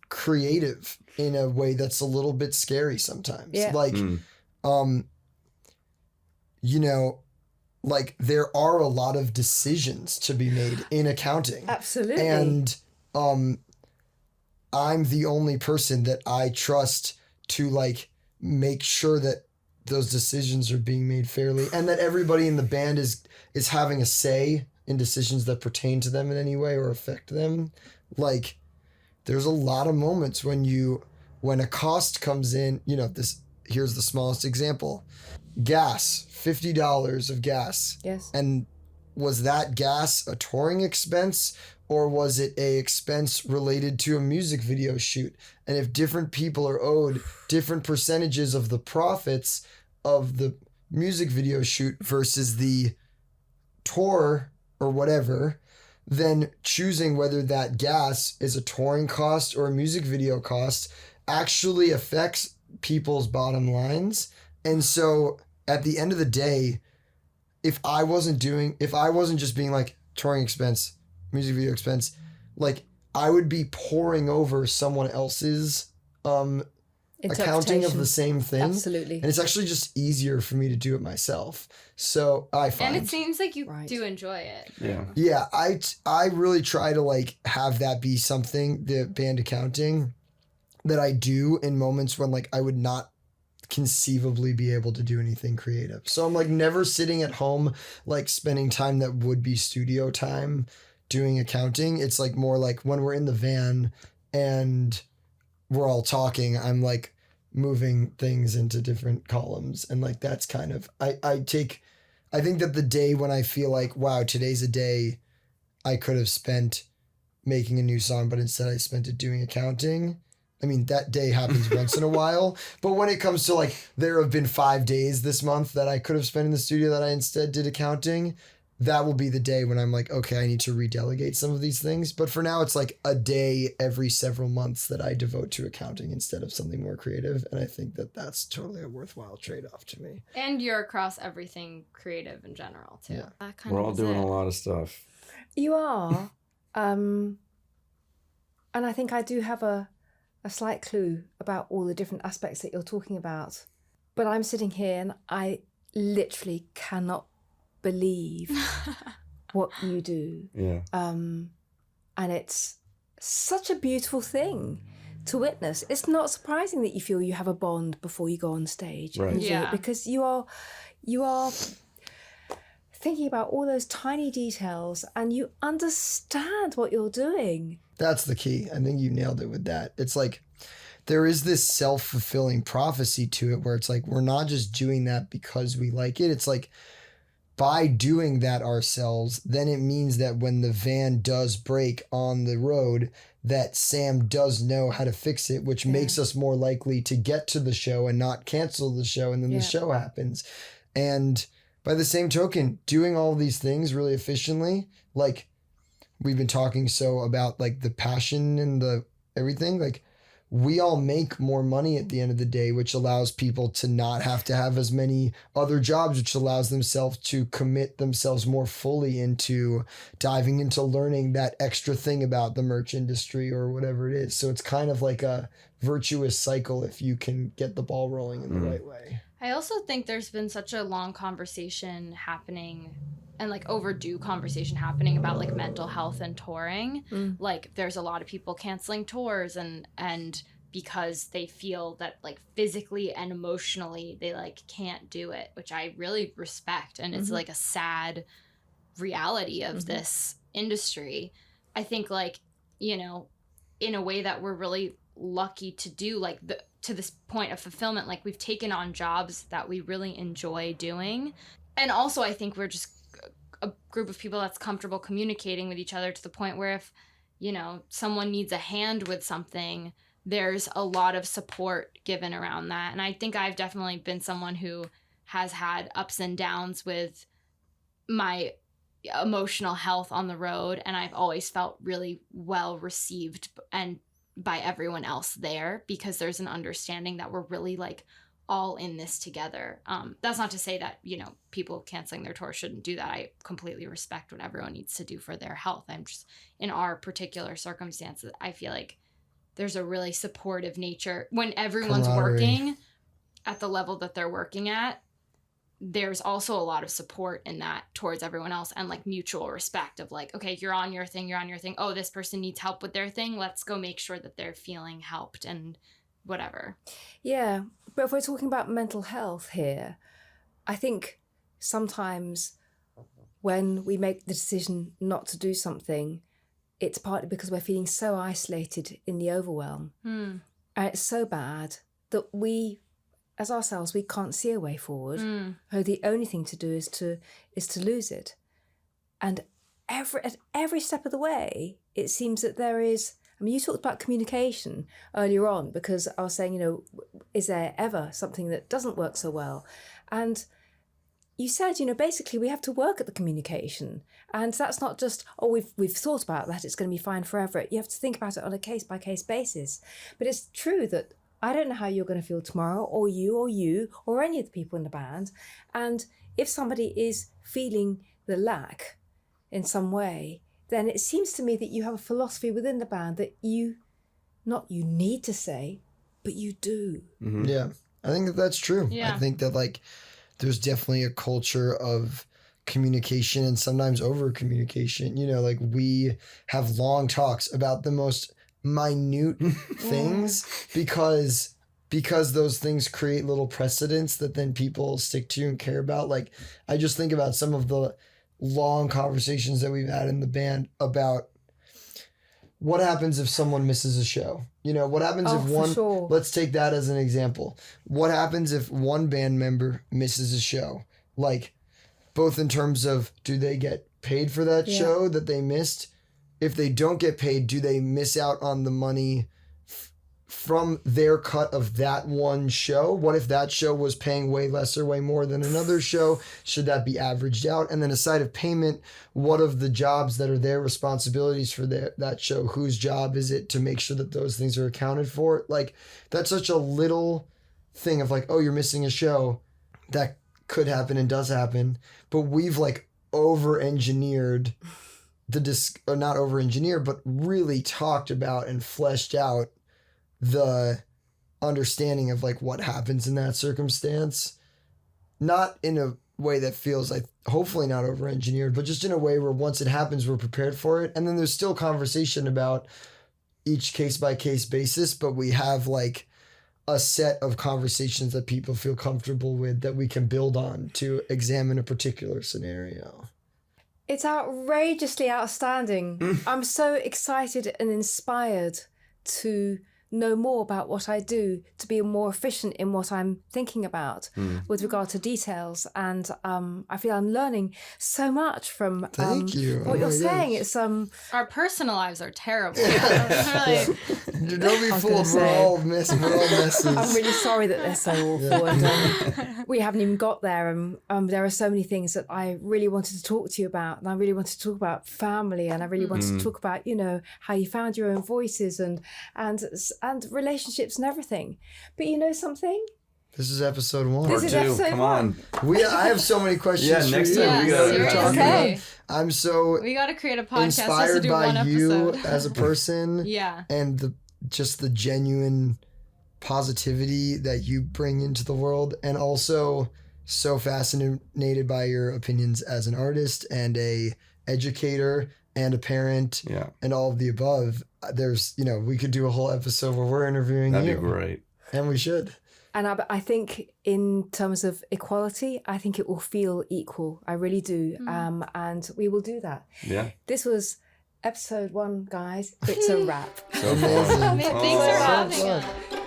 creative in a way that's a little bit scary sometimes. Yeah. Like Mm. you know, like there are a lot of decisions to be made in accounting. Absolutely. And I'm the only person that I trust to like make sure that those decisions are being made fairly and that everybody in the band is having a say in decisions that pertain to them in any way or affect them. Like there's a lot of moments when a cost comes in, you know, here's the smallest example. Gas, $50 of gas. Yes. And was that gas a touring expense or was it a expense related to a music video shoot? And if different people are owed different percentages of the profits of the music video shoot versus the tour or whatever, then choosing whether that gas is a touring cost or a music video cost actually affects people's bottom lines. And so at the end of the day, if I wasn't just being like touring expense, music video expense, like I would be pouring over someone else's accounting of the same thing. Absolutely. And it's actually just easier for me to do it myself. So I find. And it seems like you Right. do enjoy it. Yeah. Yeah, I really try to like have that be something, the band accounting, that I do in moments when like I would not conceivably be able to do anything creative. So I'm like never sitting at home like spending time that would be studio time doing accounting. It's like more like when we're in the van and we're all talking, I'm like moving things into different columns and like that's kind of I I think that the day when I feel like, wow, today's a day I could have spent making a new song, but instead I spent it doing accounting. I mean, that day happens once in a while. But when it comes to like, there have been 5 days this month that I could have spent in the studio that I instead did accounting, that will be the day when I'm like, okay, I need to redelegate some of these things. But for now, it's like a day every several months that I devote to accounting instead of something more creative. And I think that that's totally a worthwhile trade-off to me. And you're across everything creative in general, too. Yeah. That kind We're of all is doing it. a lot of stuff. You are. And I think I do have a slight clue about all the different aspects that you're talking about. But I'm sitting here and I literally cannot believe what you do. Yeah. And it's such a beautiful thing to witness. It's not surprising that you feel you have a bond before you go on stage. Right. and do it, Yeah. because you are thinking about all those tiny details and you understand what you're doing. That's the key. I think you nailed it with that. It's like there is this self-fulfilling prophecy to it where it's like we're not just doing that because we like it. It's like by doing that ourselves, then it means that when the van does break on the road, that Sam does know how to fix it, which makes us more likely to get to the show and not cancel the show, and then the show happens. And by the same token, doing all these things really efficiently, like we've been talking so about like the passion and the everything, like we all make more money at the end of the day, which allows people to not have to have as many other jobs, which allows themselves to commit themselves more fully into diving into learning that extra thing about the merch industry or whatever it is. So it's kind of like a virtuous cycle if you can get the ball rolling in the right way. I also think there's been such a long conversation happening and like overdue conversation happening about like mental health and touring. Like there's a lot of people canceling tours and because they feel that like physically and emotionally they like can't do it, which I really respect. And it's like a sad reality of this industry. I think like, you know, in a way that we're really lucky to do, like to this point of fulfillment, like we've taken on jobs that we really enjoy doing. And also I think we're just a group of people that's comfortable communicating with each other to the point where if, you know, someone needs a hand with something, there's a lot of support given around that. And I think I've definitely been someone who has had ups and downs with my emotional health on the road, and I've always felt really well received and by everyone else there because there's an understanding that we're really like all in this together. That's not to say that, you know, people canceling their tour shouldn't do that. I completely respect what everyone needs to do for their health. I'm just, in our particular circumstances, I feel like there's a really supportive nature when everyone's working at the level that they're working at. There's also a lot of support in that towards everyone else and like mutual respect of like, okay, you're on your thing. Oh, this person needs help with their thing. Let's go make sure that they're feeling helped and whatever. Yeah, but if we're talking about mental health here, I think sometimes when we make the decision not to do something, it's partly because we're feeling so isolated in the overwhelm. And it's so bad that we, as ourselves, we can't see a way forward. So the only thing to do is to lose it. And at every step of the way, it seems that there is, I mean, you talked about communication earlier on because I was saying, you know, is there ever something that doesn't work so well? And you said, you know, basically we have to work at the communication. And that's not just, oh, we've thought about that, it's going to be fine forever. You have to think about it on a case-by-case basis. But it's true that I don't know how you're going to feel tomorrow, or you, or any of the people in the band. And if somebody is feeling the lack in some way, then it seems to me that you have a philosophy within the band that you need to say, but you do. Yeah, I think that that's true. Yeah. I think that like there's definitely a culture of communication and sometimes over communication. You know, like we have long talks about the most minute things because those things create little precedents that then people stick to and care about. Like I just think about some of the long conversations that we've had in the band about what happens if someone misses a show. You know, what happens if one, let's take that as an example. What happens if one band member misses a show? Like both in terms of, do they get paid for that show that they missed? If they don't get paid, do they miss out on the money from their cut of that one show? What if that show was paying way less or way more than another show? Should that be averaged out? And then aside of payment, what of the jobs that are their responsibilities for that show? Whose job is it to make sure that those things are accounted for? Like, that's such a little thing of like, oh, you're missing a show. That could happen and does happen. But we've like over-engineered or not over-engineered, but really talked about and fleshed out the understanding of like what happens in that circumstance. Not in a way that feels like, hopefully not over-engineered, but just in a way where once it happens, we're prepared for it. And then there's still conversation about each case-by-case basis, but we have like a set of conversations that people feel comfortable with that we can build on to examine a particular scenario. It's outrageously outstanding. I'm so excited and inspired to know more about what I do, to be more efficient in what I'm thinking about with regard to details. And I feel I'm learning so much from Thank you. what you're saying. Gosh. It's Our personal lives are terrible. Yeah. Don't be fooled. We're all messes. I'm really sorry that they're so awful. And, we haven't even got there. And there are so many things that I really wanted to talk to you about. And I really wanted to talk about family. And I really wanted to talk about, you know, how you found your own voices and relationships and everything. But you know something? This is episode 1. This is Part 2. episode Come 1. on. I have so many questions for next you. time we gotta You're talk talking about- about- I'm so We got to create a podcast just to inspired do by one you episode. as a person. Yeah. And just the genuine positivity that you bring into the world, and also so fascinated by your opinions as an artist and a educator and a parent and all of the above. There's, you know, we could do a whole episode where we're interviewing That'd you. be great. And we should. And I think in terms of equality, I think it will feel equal. I really do. And we will do that. Yeah. This was episode 1, guys. It's a wrap. So Amazing. fun. Thanks for having fun. us.